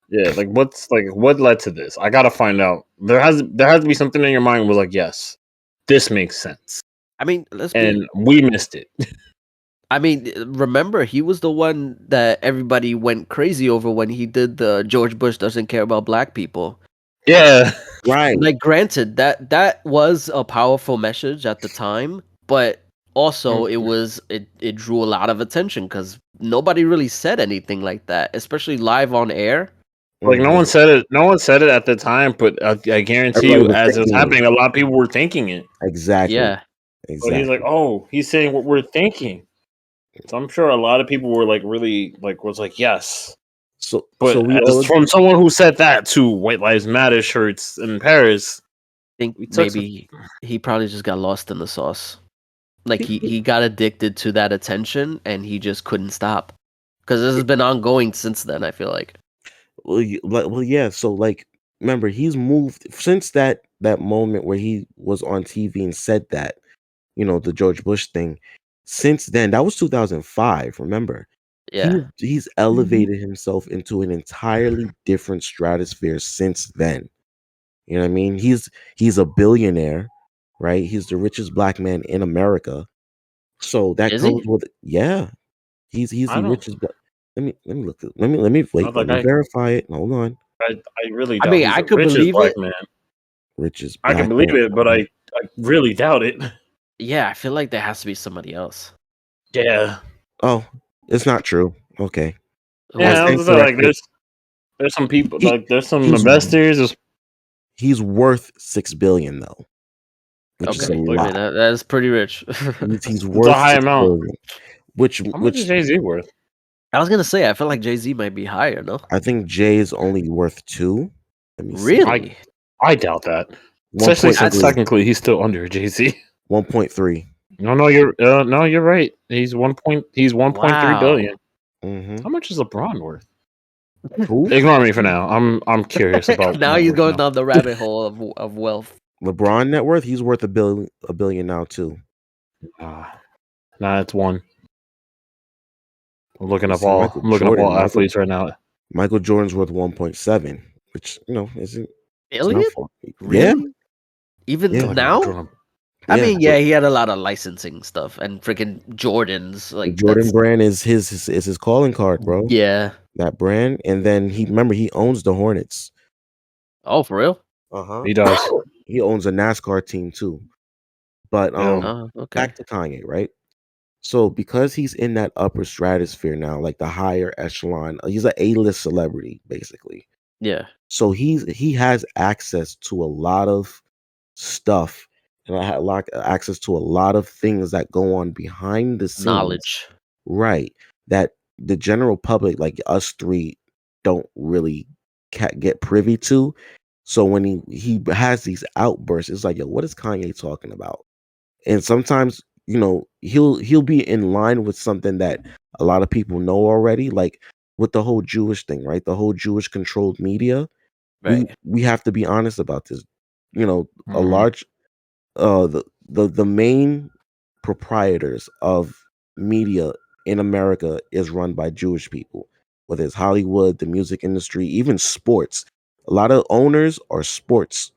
yeah, like what led to this? I gotta find out. There has to be something in your mind was like, yes, this makes sense. I mean, let's be And we missed it. I mean, remember he was the one that everybody went crazy over when he did the George Bush doesn't care about black people. Yeah. Right. Like, granted, that was a powerful message at the time, but also it drew a lot of attention because nobody really said anything like that, especially live on air. Like no one said it. No one said it at the time, but I guarantee Everybody you, was as it was thinking it. happening, a lot of people were thinking it. Exactly. Yeah, But he's like, Exactly. "Oh, he's saying what we're thinking." So I'm sure a lot of people were like, really, like, was like, "Yes." So But we all as from someone who said that to White Lives Matter shirts in Paris, I think we took some. maybe he probably just got lost in the sauce. Like he- he got addicted to that attention and he just couldn't stop. Because this has been ongoing since then, I feel like. well, yeah. So, like, remember, he's moved since that moment where he was on TV and said that, the George Bush thing. Since then, that was 2005. Remember, Yeah. he's elevated himself into an entirely different stratosphere since then. You know what I mean? He's a billionaire, right? He's the richest black man in America. So that Is comes he? with, yeah. He's I the don't. richest. Let me look. Let me I wait. Let like me verify it. Hold on. I really I doubt mean, he's I the could richest believe black it. man. Richest I can black believe man. it, but I really doubt it. Yeah, I feel like there has to be somebody else. Yeah. Oh, it's not true. Okay, I Yeah, I Who? stand was just like, corrected. there's some people, He like, there's some he's investors. he's worth 6 billion though, which is a Okay. I Like, mean, lot. that's pretty rich. He's it's a worth high six amount. billion, which How much is Jay Z worth? I was gonna say, I feel like Jay Z might be higher, no? I think Jay is only worth 2. Let me see. Really? I doubt that. Especially since That's 1.3. technically he's still under Jay Z. 1.3. No, you're right. He's 1.3 wow. billion. Mm-hmm. How much is LeBron worth? Who? Ignore me for now. I'm curious about Now net he's worth going now. down the rabbit hole of wealth. LeBron net worth? He's worth a billion now too. Nah, it's one. I'm looking up See, all athletes right now. Michael Jordan's worth 1.7, which isn't it's not Billion? far. Yeah, Really? Even I feel yeah, like Michael now? Jordan. I yeah. mean, yeah, he had a lot of licensing stuff and freaking Jordans. The Like Jordan that's brand is his calling card, bro. yeah. That brand, and then he owns the Hornets. Oh, for real? Uh huh. He does. He owns a NASCAR team too. But Okay. back to Kanye, right? So because he's in that upper stratosphere now, like the higher echelon, he's an A-list celebrity, basically. Yeah. So he has access to a lot of stuff, and I had a lot access to a lot of things that go on behind the scenes, Knowledge. right? That the general public, like us three, don't really get privy to. So when he has these outbursts, it's like, yo, what is Kanye talking about? And sometimes, he'll be in line with something that a lot of people know already, like with the whole Jewish thing, right? The whole Jewish controlled media. Right. We have to be honest about this. A Mhm. large the main proprietors of media in America is run by Jewish people, whether it's Hollywood, the music industry, even sports. A lot of owners are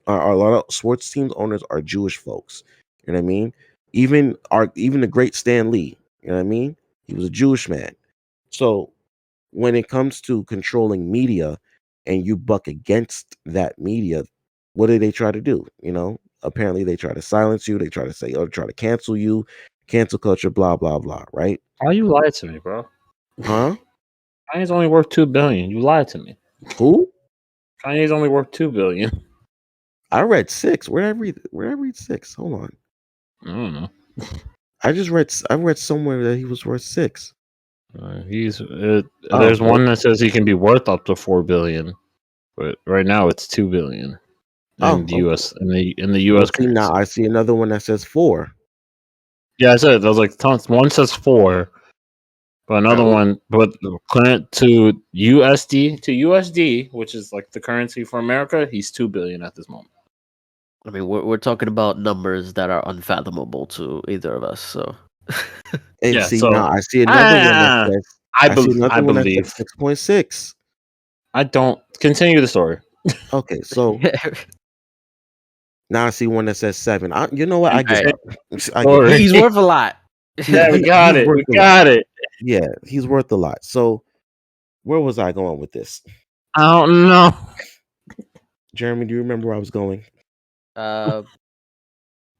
a lot of sports teams owners are Jewish folks. You know what I mean? Even the great Stan Lee, you know what I mean? He was a Jewish man. So when it comes to controlling media and you buck against that media, what do they try to do? Apparently they try to silence you, they try to say, or try to cancel you, cancel culture, blah, blah, blah, right? Why you lied to me, bro? Huh? Kanye's only worth $2 billion. You lied to me. Who? Kanye's only worth $2 billion. I read six. Where did I read six? Hold on. I don't know. I read somewhere that he was worth six. There's one that says he can be worth up to $4 billion, but right now it's $2 billion in the Okay. US in the Well, US see, now currency. I see another one that says four. Yeah, I said that was like tons. One says 4, but another one, but current to USD, which is like the currency for America, he's $2 billion at this moment. I mean, we're talking about numbers that are unfathomable to either of us. So. And Yeah, see, so now I see another one that says I see another I one that says believe. 6.6. I don't continue the story. Okay, so now I see one that says 7. You know what? I give Alright. up. I give up. Story. He's worth a lot. Yeah, we got He's it. worth We a lot. got it. Yeah, he's worth a lot. So where was I going with this? I don't know. Jeremy, do you remember where I was going?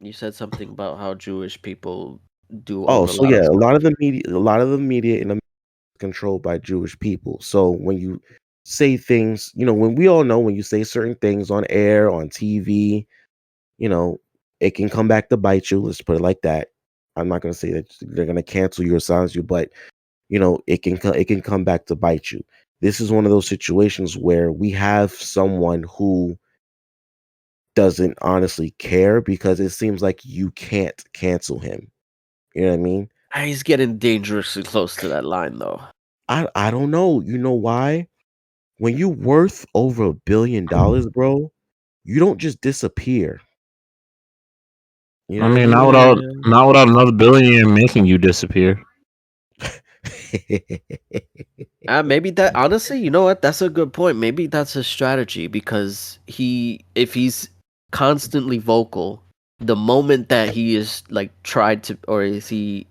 You said something about how Jewish people do Oh, own a so lot yeah, of a stuff. lot of the media in America is controlled by Jewish people. So when you say things, when we all know when you say certain things on air, on TV, it can come back to bite you. Let's put it like that. I'm not going to say that they're going to cancel you or silence you, but it can come back to bite you. This is one of those situations where we have someone who doesn't honestly care because it seems like you can't cancel him. You know what I mean? He's getting dangerously close to that line, though. I don't know. You know why? When you worth over $1 billion, bro, you don't just disappear. You know I what I mean, mean? not without another billionaire making you disappear. Maybe that honestly, you know what? That's a good point. Maybe that's a strategy because if he's constantly vocal, the moment that he is like tried to, or is he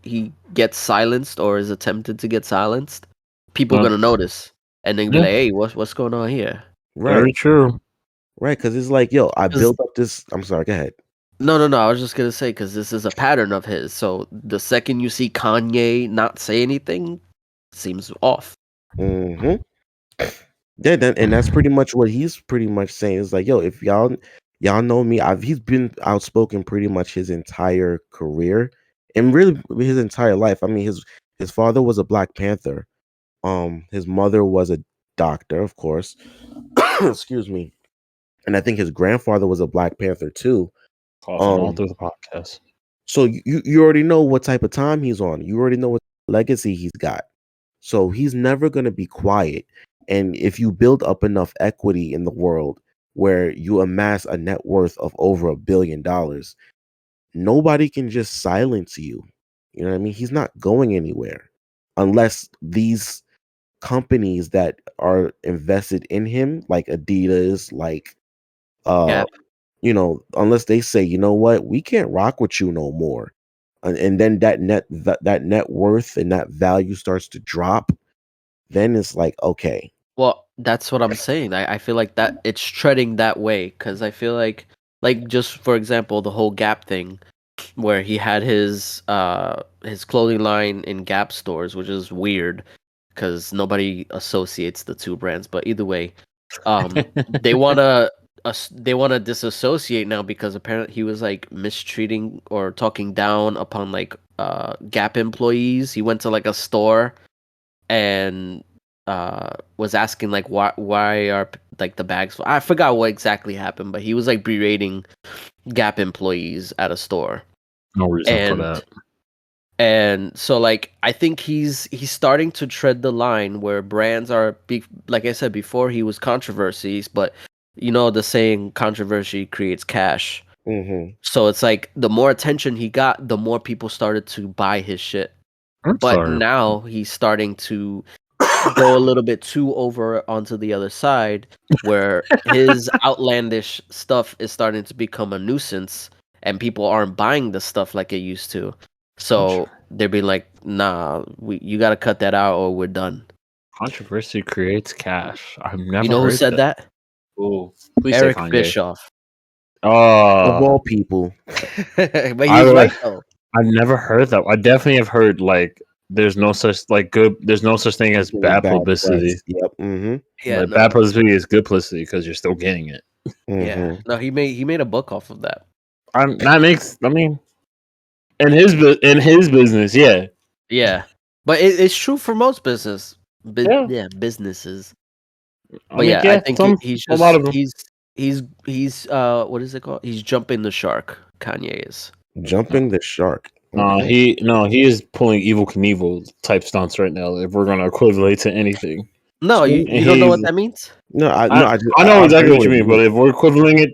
gets silenced or is attempted to get silenced, people Well, gonna notice and then be yeah. like, "Hey, what's going on here?" Right, Very true. right. Because it's like, yo, I 'Cause- built up this. I'm sorry. Go ahead. No. I was just gonna say because this is a pattern of his. So the second you see Kanye not say anything, seems off. Hmm. Yeah, and that's pretty much what he's pretty much saying. Is like, yo, if y'all know me, he's been outspoken pretty much his entire career and really his entire life. I mean, his father was a Black Panther. His mother was a doctor, of course. Excuse me. And I think his grandfather was a Black Panther too. Coughing all Um, through the podcast. so you already know what type of time he's on. You already know what legacy he's got. So he's never going to be quiet. And if you build up enough equity in the world where you amass a net worth of over $1 billion, nobody can just silence you. You know what I mean? He's not going anywhere unless these companies that are invested in him, like Adidas, like uh, Cap. unless they say, you know what, we can't rock with you no more. And then that net worth and that value starts to drop, then it's like, okay. Well, that's what I'm saying. I feel like that it's treading that way because I feel like just for example, the whole Gap thing. where he had his clothing line in Gap stores, which is weird because nobody associates the two brands. But either way, they wanna disassociate now because apparently he was like mistreating or talking down upon like Gap employees. He went to like a store and was asking like why are like the bags. I forgot what exactly happened, but he was like berating Gap employees at a store. No reason for that. And so like I think he's starting to tread the line where brands are like I said before, he was controversies, but you know the saying controversy creates cash. Mm-hmm. So it's like the more attention he got, the more people started to buy his shit. But now he's starting to go a little bit too over onto the other side where his outlandish stuff is starting to become a nuisance and people aren't buying the stuff like it used to. So they're being like, nah, you got to cut that out or we're done. Controversy creates cash. I've never You know who said that? Oh, please Eric say Kanye. Bischoff. Of all people. But he's right though. I've never heard that. I definitely have heard like there's no such thing as bad publicity. Yep. Mm-hmm. Yeah, bad publicity is good publicity because you're still getting it. Mm-hmm. Yeah. No, he made a book off of that. In his business, yeah. Yeah. But it's true for most businesses. Businesses. But I think he's just, a lot of them. He's what is it called? He's jumping the shark. Kanye is jumping the shark. He is pulling Evel Knievel type stunts right now. If we're gonna equivalent to anything. No, you don't know what that means. No, I know exactly what you mean. But if we're equivaling it,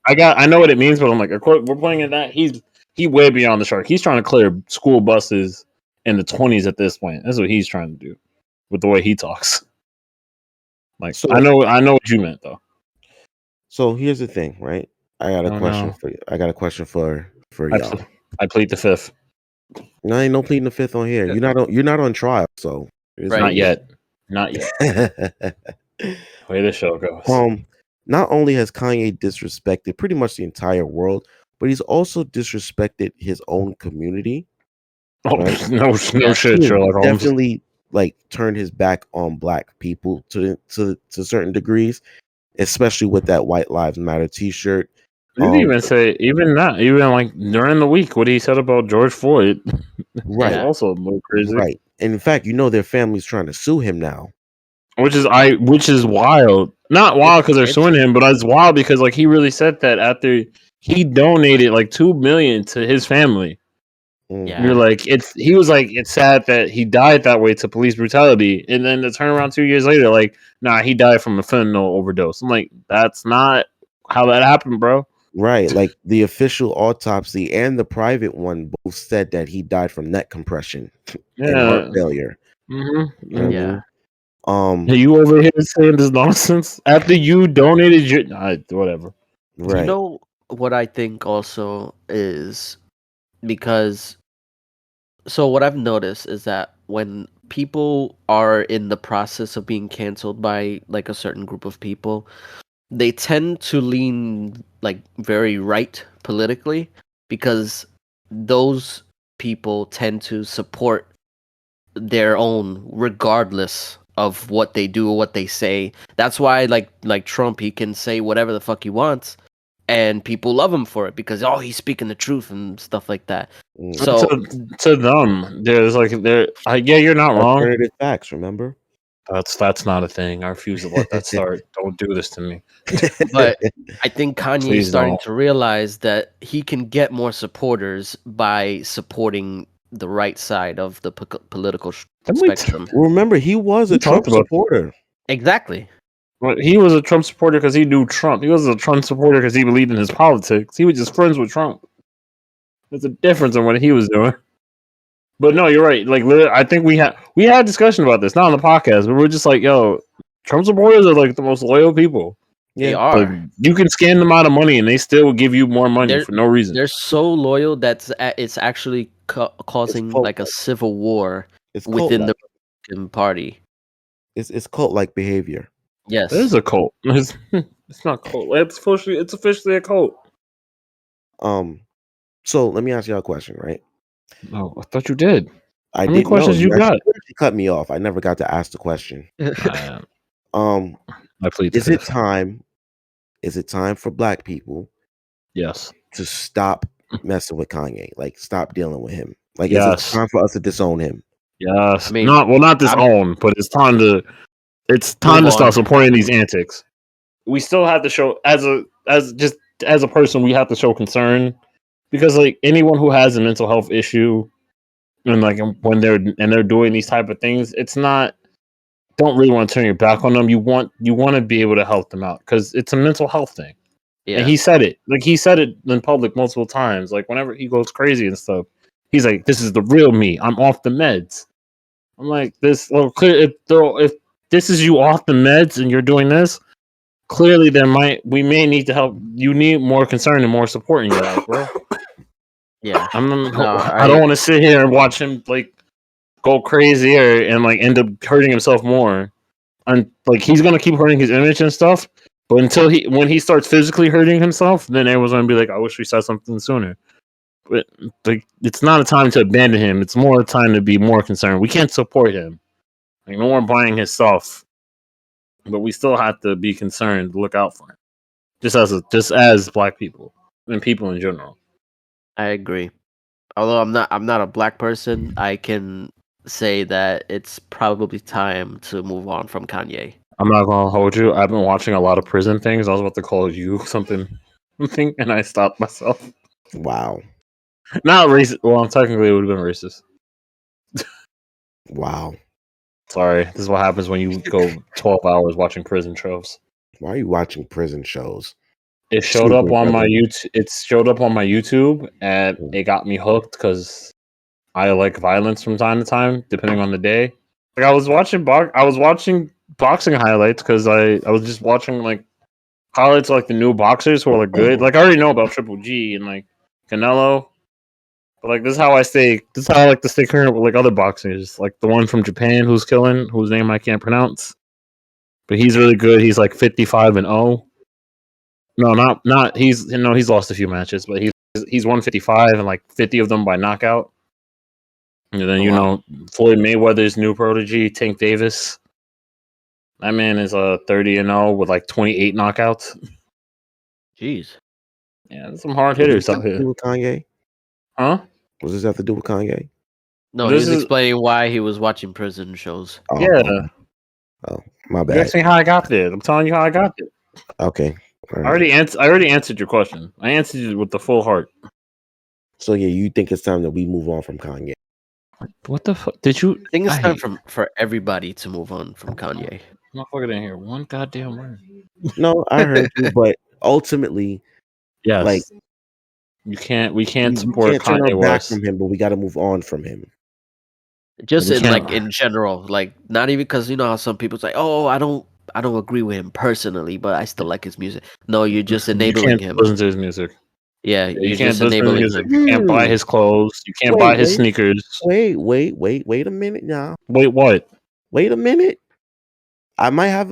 I know what it means. But I'm like, we're playing it that he way beyond the shark. He's trying to clear school buses in the 20s at this point. That's what he's trying to do with the way he talks. Like, so, I know what you meant though. So here's the thing, right? I got a question for you. I got a question for y'all. I plead the fifth. No, ain't no pleading the fifth on here. You're not on trial, so not yet. Way the show goes. Not only has Kanye disrespected pretty much the entire world, but he's also disrespected his own community. Oh, right? no shit, Sherlock Holmes. Definitely like turned his back on black people to certain degrees, especially with that White Lives Matter T-shirt. You didn't even say even like during the week what he said about George Floyd. Right, also a little crazy. Right, and in fact, their family's trying to sue him now, which is wild. Not wild because they're suing him, but it's wild because like he really said that after he donated like $2 million to his family. Yeah. You're like he was like it's sad that he died that way to police brutality, and then to turn around 2 years later, like he died from a fentanyl overdose. I'm like, that's not how that happened, bro. Right, like the official autopsy and the private one both said that he died from neck compression and heart failure. Mm-hmm. Yeah. You over here saying this nonsense after you donated your whatever. Right. You know what I think also is because so what I've noticed is that when people are in the process of being canceled by like a certain group of people, they tend to lean like very right politically because those people tend to support their own regardless of what they do or what they say. That's why like Trump, he can say whatever the fuck he wants and people love him for it because he's speaking the truth and stuff like that. So to them, there's like you're not wrong. Alternative facts, remember? That's not a thing. I refuse to let that start. Don't do this to me. But I think Kanye is starting to realize that he can get more supporters by supporting the right side of the political spectrum. Remember, he was a Trump supporter. Exactly. Well, he was a Trump supporter because he knew Trump. He was a Trump supporter because he believed in his politics. He was just friends with Trump. There's a difference in what he was doing. But no, you're right. Like, I think we had a discussion about this, not on the podcast, but we're just like, yo, Trump supporters are like the most loyal people. Yeah. They are. Like, you can scam them out of money, and they still give you more money for no reason. They're so loyal that it's actually causing like a civil war within the Republican Party. It's cult-like behavior. Yes, it is a cult. It's not cult. It's officially a cult. So let me ask y'all a question, right? No, I thought you did. I How many didn't know. questions you got? Actually cut me off. I never got to ask the question. I plead Is the it fifth. time? Is it time for Black people Yes. to stop messing with Kanye? Like, stop dealing with him. Like, is Yes. it time for us to disown him? Yes. I mean, not disown, but it's time to Move start on. supporting these antics. We still have to show as a person, we have to show concern because like anyone who has a mental health issue and like when they're doing these type of things, it's not don't really want to turn your back on them. You want to be able to help them out because it's a mental health thing. Yeah. And he said it in public multiple times. Like whenever he goes crazy and stuff, he's like, "This is the real me. I'm off the meds." I'm like, "This well, if this is you off the meds and you're doing this, clearly we may need to help. You need more concern and more support in your life, bro." Yeah. I I don't want to sit here and watch him like go crazy and like end up hurting himself more. And like he's gonna keep hurting his image and stuff. But when he starts physically hurting himself, then everyone's gonna be like, "I wish we said something sooner." But like, it's not a time to abandon him. It's more a time to be more concerned. We can't support him. Like no more buying his stuff, but we still have to be concerned, look out for him, just as Black people and people in general. I agree. Although I'm not a Black person, I can say that it's probably time to move on from Kanye. I'm not gonna hold you. I've been watching a lot of prison things. I was about to call you something, and I stopped myself. Wow. Not racist. Well, technically, it would have been racist. Wow. Sorry, this is what happens when you go 12 hours watching prison shows. Why are you watching prison shows? It showed Excuse up me, on my brother. YouTube. It showed up on my YouTube, and it got me hooked because I like violence from time to time, depending on the day. Like I was watching boxing highlights because I was just watching like highlights of, like the new boxers who are like good. Like I already know about Triple G and like Canelo. But like this is how I like to stay current with like other boxers, like the one from Japan who's killing, whose name I can't pronounce. But he's really good. He's like 55-0. No, not he's lost a few matches, but he's 155 and like 50 of them by knockout. And then Wow. Floyd Mayweather's new protege, Tank Davis. That man is 30-0 with like 28 knockouts. Jeez. Yeah, there's some hard hitters out here. With Kanye? Huh? What does this have to do with Kanye? No, This he was is- explaining why he was watching prison shows. Oh, Yeah. okay. Oh, my You bad. asked me how I got there. I'm telling you how I got there. Okay. All I right. already answered your question. I answered it with the full heart. So yeah, you think it's time that we move on from Kanye? What the fuck? Did you? I think it's time for everybody to move on from Kanye. Motherfucker didn't hear one goddamn word. No, I heard you, but ultimately, Yes. like we can't we support can't turn Kanye our back West. from him, but we got to move on from him. Just We in can't- like in general, like not even because you know how some people say, "Oh, I don't agree with him personally, but I still like his music." No, you're just enabling you can't him. listen to his music. Yeah, You you're can't just listen to enabling his music. him. You can't buy his clothes. You can't buy his sneakers. Wait a minute now. Wait, what? Wait a minute. I might have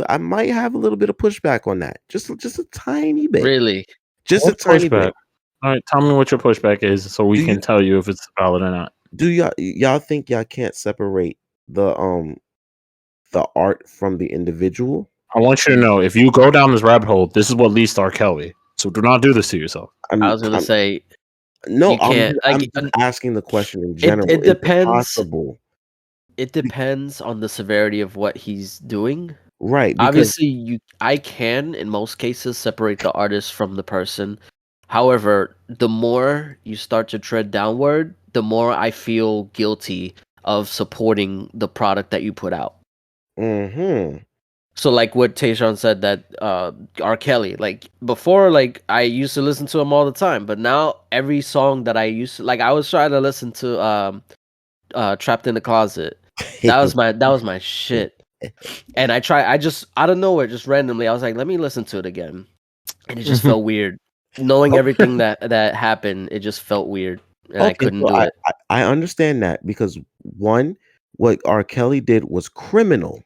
a little bit of pushback on that. Just a tiny bit. Really? Just What a tiny pushback? bit. All right, tell me what your pushback is, so we Do can you- tell you if it's valid or not. Do y'all think y'all can't separate the art from the individual? I want you to know if you go down this rabbit hole, this is what leads to R. Kelly. So do not do this to yourself. I was gonna say no. you can't. I'm Like, just asking the question in general. it Is it depends. possible? It depends on the severity of what he's doing. Right. Because Obviously, I can in most cases separate the artist from the person. However, the more you start to tread downward, the more I feel guilty of supporting the product that you put out. So like what Tayshaun said, that R. Kelly, like before, like I used to listen to him all the time, but now every song that I used to, like, I was trying to listen to Trapped in the Closet. That was my shit. And I just out of nowhere, just randomly, I was like, let me listen to it again. And it just felt weird. Knowing everything that happened, it just felt weird. And I couldn't do it. I understand that because one, what R. Kelly did was criminal.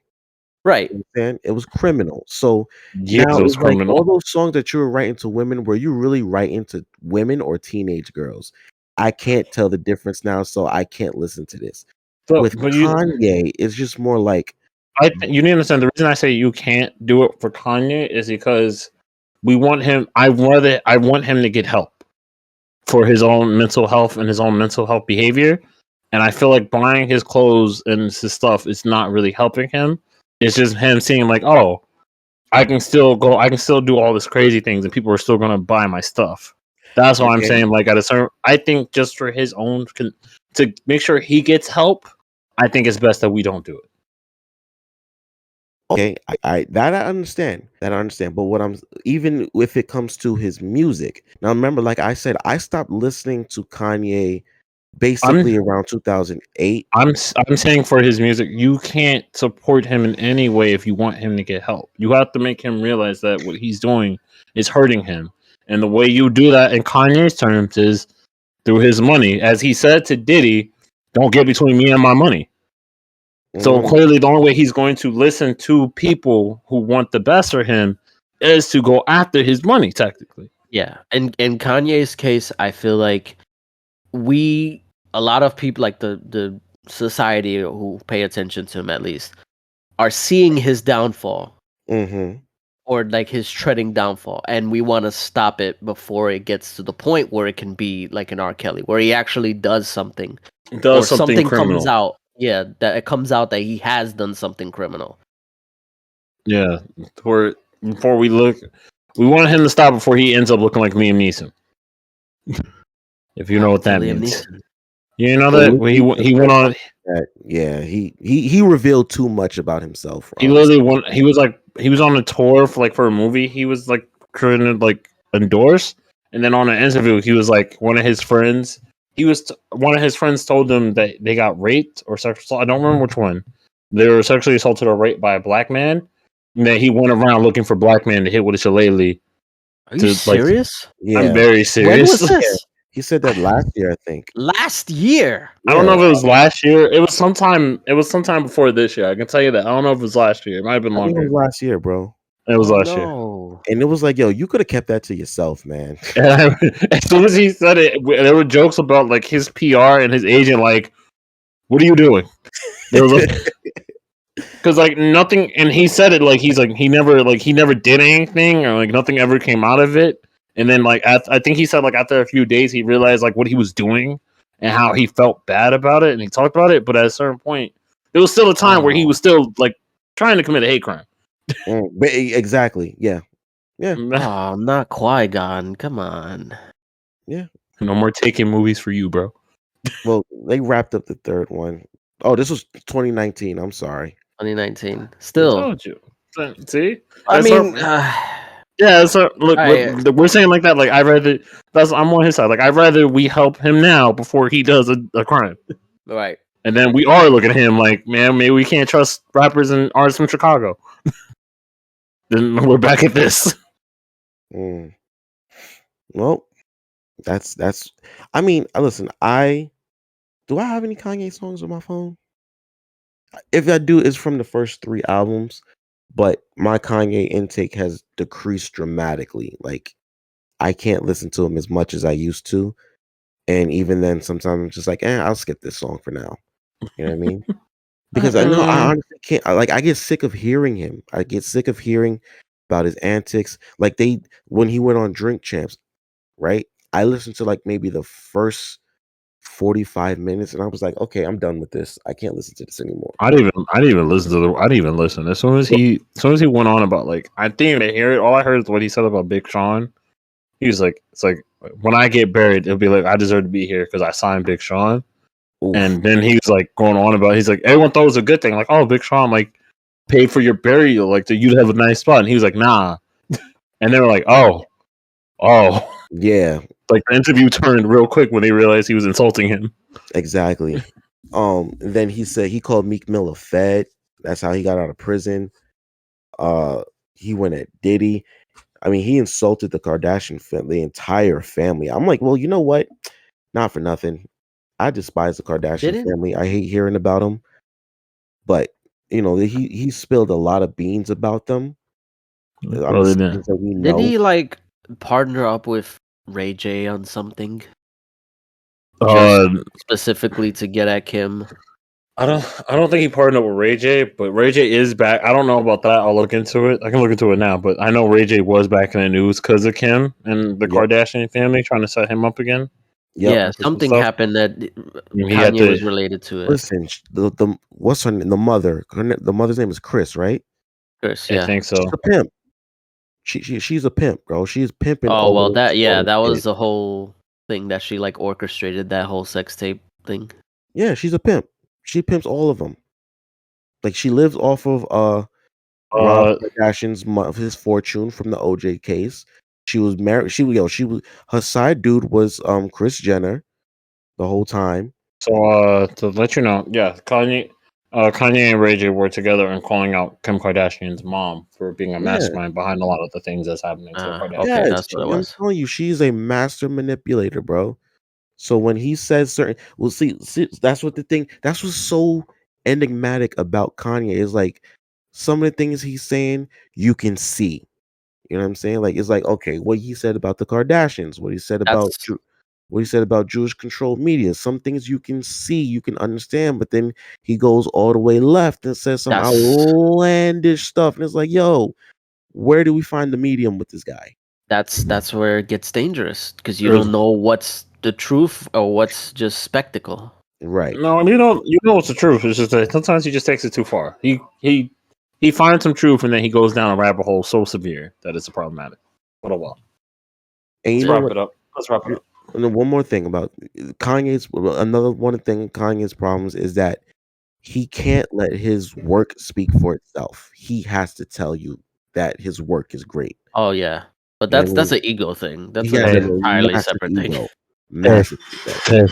Right. You understand? It was criminal. So Yes, now it was it's like criminal. all those songs that you were writing to women, were you really writing to women or teenage girls? I can't tell the difference now, so I can't listen to this. So, With Kanye, it's just more like you need to understand the reason I say you can't do it for Kanye is because we want him. I want him to get help for his own mental health and his own mental health behavior. And I feel like buying his clothes and his stuff is not really helping him. It's just him seeing like, oh, I can still do all this crazy things, and people are still gonna buy my stuff. That's why I'm saying, like, at a certain, I think just for his own to make sure he gets help, I think it's best that we don't do it. Okay, I understand. But what I'm even if it comes to his music, now remember, like I said, I stopped listening to Kanye basically around 2008. I'm saying for his music, you can't support him in any way if you want him to get help. You have to make him realize that what he's doing is hurting him, and the way you do that in Kanye's terms is through his money, as he said to Diddy, "Don't get between me and my money." So clearly, the only way he's going to listen to people who want the best for him is to go after his money, technically. Yeah, and in Kanye's case, I feel like a lot of people, like the society who pay attention to him at least, are seeing his downfall, or like his treading downfall, and we want to stop it before it gets to the point where it can be like an R. Kelly, where he actually does something, or something criminal. comes out. Yeah, that it comes out that he has done something criminal. Yeah, before we want him to stop before he ends up looking like Liam Neeson. If you know what that means. Neeson. You know that he went on. Yeah, he revealed too much about himself. He literally went. He was on a tour for a movie. He was like trying to like endorse, and then on an interview, he was like one of his friends. One of his friends told them that they got raped or sexual. I don't remember which one. They were sexually assaulted or raped by a black man, and then he went around looking for black men to hit with a shillelagh. Are you serious? Yeah. I'm very serious. When was this? He said that last year, I think. Last year? I don't know if it was last year. It was sometime before this year. I can tell you that. I don't know if it was last year. It might have been longer. I think it was last year, bro. It was last year. And it was like, yo, you could have kept that to yourself, man. As soon as he said it, there were jokes about like his PR and his agent, like, what are you doing? Because like nothing, and he said it like he never did anything, or like nothing ever came out of it. And then like I think he said like after a few days he realized like what he was doing and how he felt bad about it, and he talked about it. But at a certain point, there was still a time where he was still like trying to commit a hate crime. But exactly, yeah. Oh, not Qui-Gon. Come on. Yeah. No more taking movies for you, bro. Well, they wrapped up the third one. Oh, this was 2019. I'm sorry. 2019. Still. I told you. See? I mean, yeah, so look, we're saying like that. Like I'm on his side. Like I'd rather we help him now before he does a crime. Right. And then we are looking at him like, man, maybe we can't trust rappers and artists from Chicago. Then we're back at this. Well, that's. I mean, listen. Do I have any Kanye songs on my phone? If I do, it's from the first 3 albums. But my Kanye intake has decreased dramatically. Like, I can't listen to him as much as I used to. And even then, sometimes I'm just like, I'll skip this song for now. You know what I mean? Because I know I honestly can't. I get sick of hearing him. I get sick of hearing about his antics. Like when he went on Drink Champs, right? I listened to like maybe the first 45 minutes, and I was like, okay, I'm done with this. I can't listen to this anymore. I didn't even listen. As soon as he went on about like, I didn't even hear it. All I heard is what he said about Big Sean. He was like, it's like when I get buried, it'll be like I deserve to be here because I signed Big Sean. Oof. And then he was like going on about, he's like, everyone thought it was a good thing, like, oh, Big Sean like paid for your burial, like that you'd have a nice spot. And he was like, nah. And they were like, oh, yeah. Like the interview turned real quick when they realized he was insulting him. Exactly. Then he said he called Meek Mill a fed. That's how he got out of prison. He went at Diddy. I mean, he insulted the Kardashian family, the entire family. I'm like, well, you know what? Not for nothing. I despise the Kardashian family. I hate hearing about them. But you know, he spilled a lot of beans about them. Did he like partner up with Ray J on something? specifically to get at Kim. I don't think he partnered up with Ray J, but Ray J is back. I don't know about that. I'll look into it. I can look into it now, but I know Ray J was back in the news because of Kim and the Kardashian family trying to set him up again. Yeah, something happened that Kanye was related to it. Listen, the what's her name? The mother. The mother's name is Chris, right? Chris, yeah, I think so. She's a pimp. She's a pimp, bro. She's pimping. Oh well, that was the whole thing that she like orchestrated that whole sex tape thing. Yeah, she's a pimp. She pimps all of them. Like she lives off of Rob Kardashian's his fortune from the OJ case. She was married. She was her side dude was Kris Jenner the whole time. So to let you know, yeah, Kanye and Ray J were together and calling out Kim Kardashian's mom for being a mastermind behind a lot of the things that's happening to the Kardashians. Okay, that's what it was. I'm telling you, she's a master manipulator, bro. So when he says certain, well, see, that's what that's what's so enigmatic about Kanye is like some of the things he's saying you can see. You know what I'm saying? Like it's like okay, what he said about the Kardashians, what he said about Jewish controlled media. Some things you can see, you can understand, but then he goes all the way left and says some outlandish stuff, and it's like, yo, where do we find the medium with this guy? That's where it gets dangerous because you don't know what's the truth or what's just spectacle. Right. No, you know what's the truth. It's just that sometimes he just takes it too far. He finds some truth and then he goes down a rabbit hole so severe that it's problematic. But oh well. Let's wrap it up. And then one more thing about Kanye's Kanye's problems is that he can't let his work speak for itself. He has to tell you that his work is great. Oh yeah. But that's an ego thing. That's an entirely separate thing. Massive ego.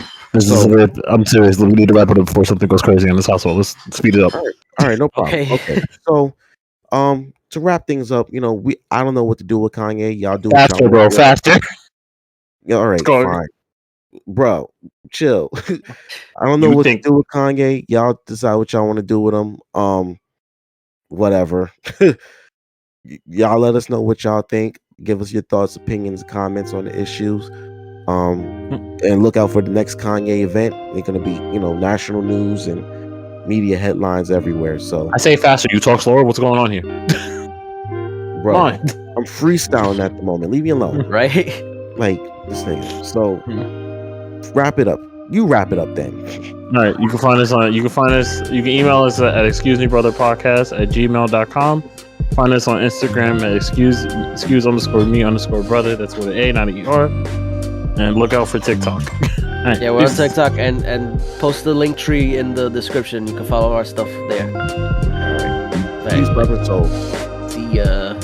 I'm serious. We need to wrap it up before something goes crazy in this household. Let's speed it up. All right, no problem. Okay. So, to wrap things up, I don't know what to do with Kanye. Y'all do faster, bro. Faster. Yeah, all right, fine, bro. Chill. I don't know what to do with Kanye. Y'all decide what y'all want to do with him. Whatever. Y'all let us know what y'all think. Give us your thoughts, opinions, comments on the issues. And look out for the next Kanye event. It's gonna be, national news and media headlines everywhere. So I say faster. You talk slower. What's going on here, bro? I'm freestyling at the moment. Leave me alone, right? Like this thing. So wrap it up. You wrap it up then. All right. You can find us on. You can email us at excusemebrotherpodcast@gmail.com. Find us on Instagram at excuse_me_brother. That's with an A, not an ER. And look out for TikTok. Right, yeah, we're on TikTok and post the link tree in the description. You can follow our stuff there. All right. Peace, brother. So see ya.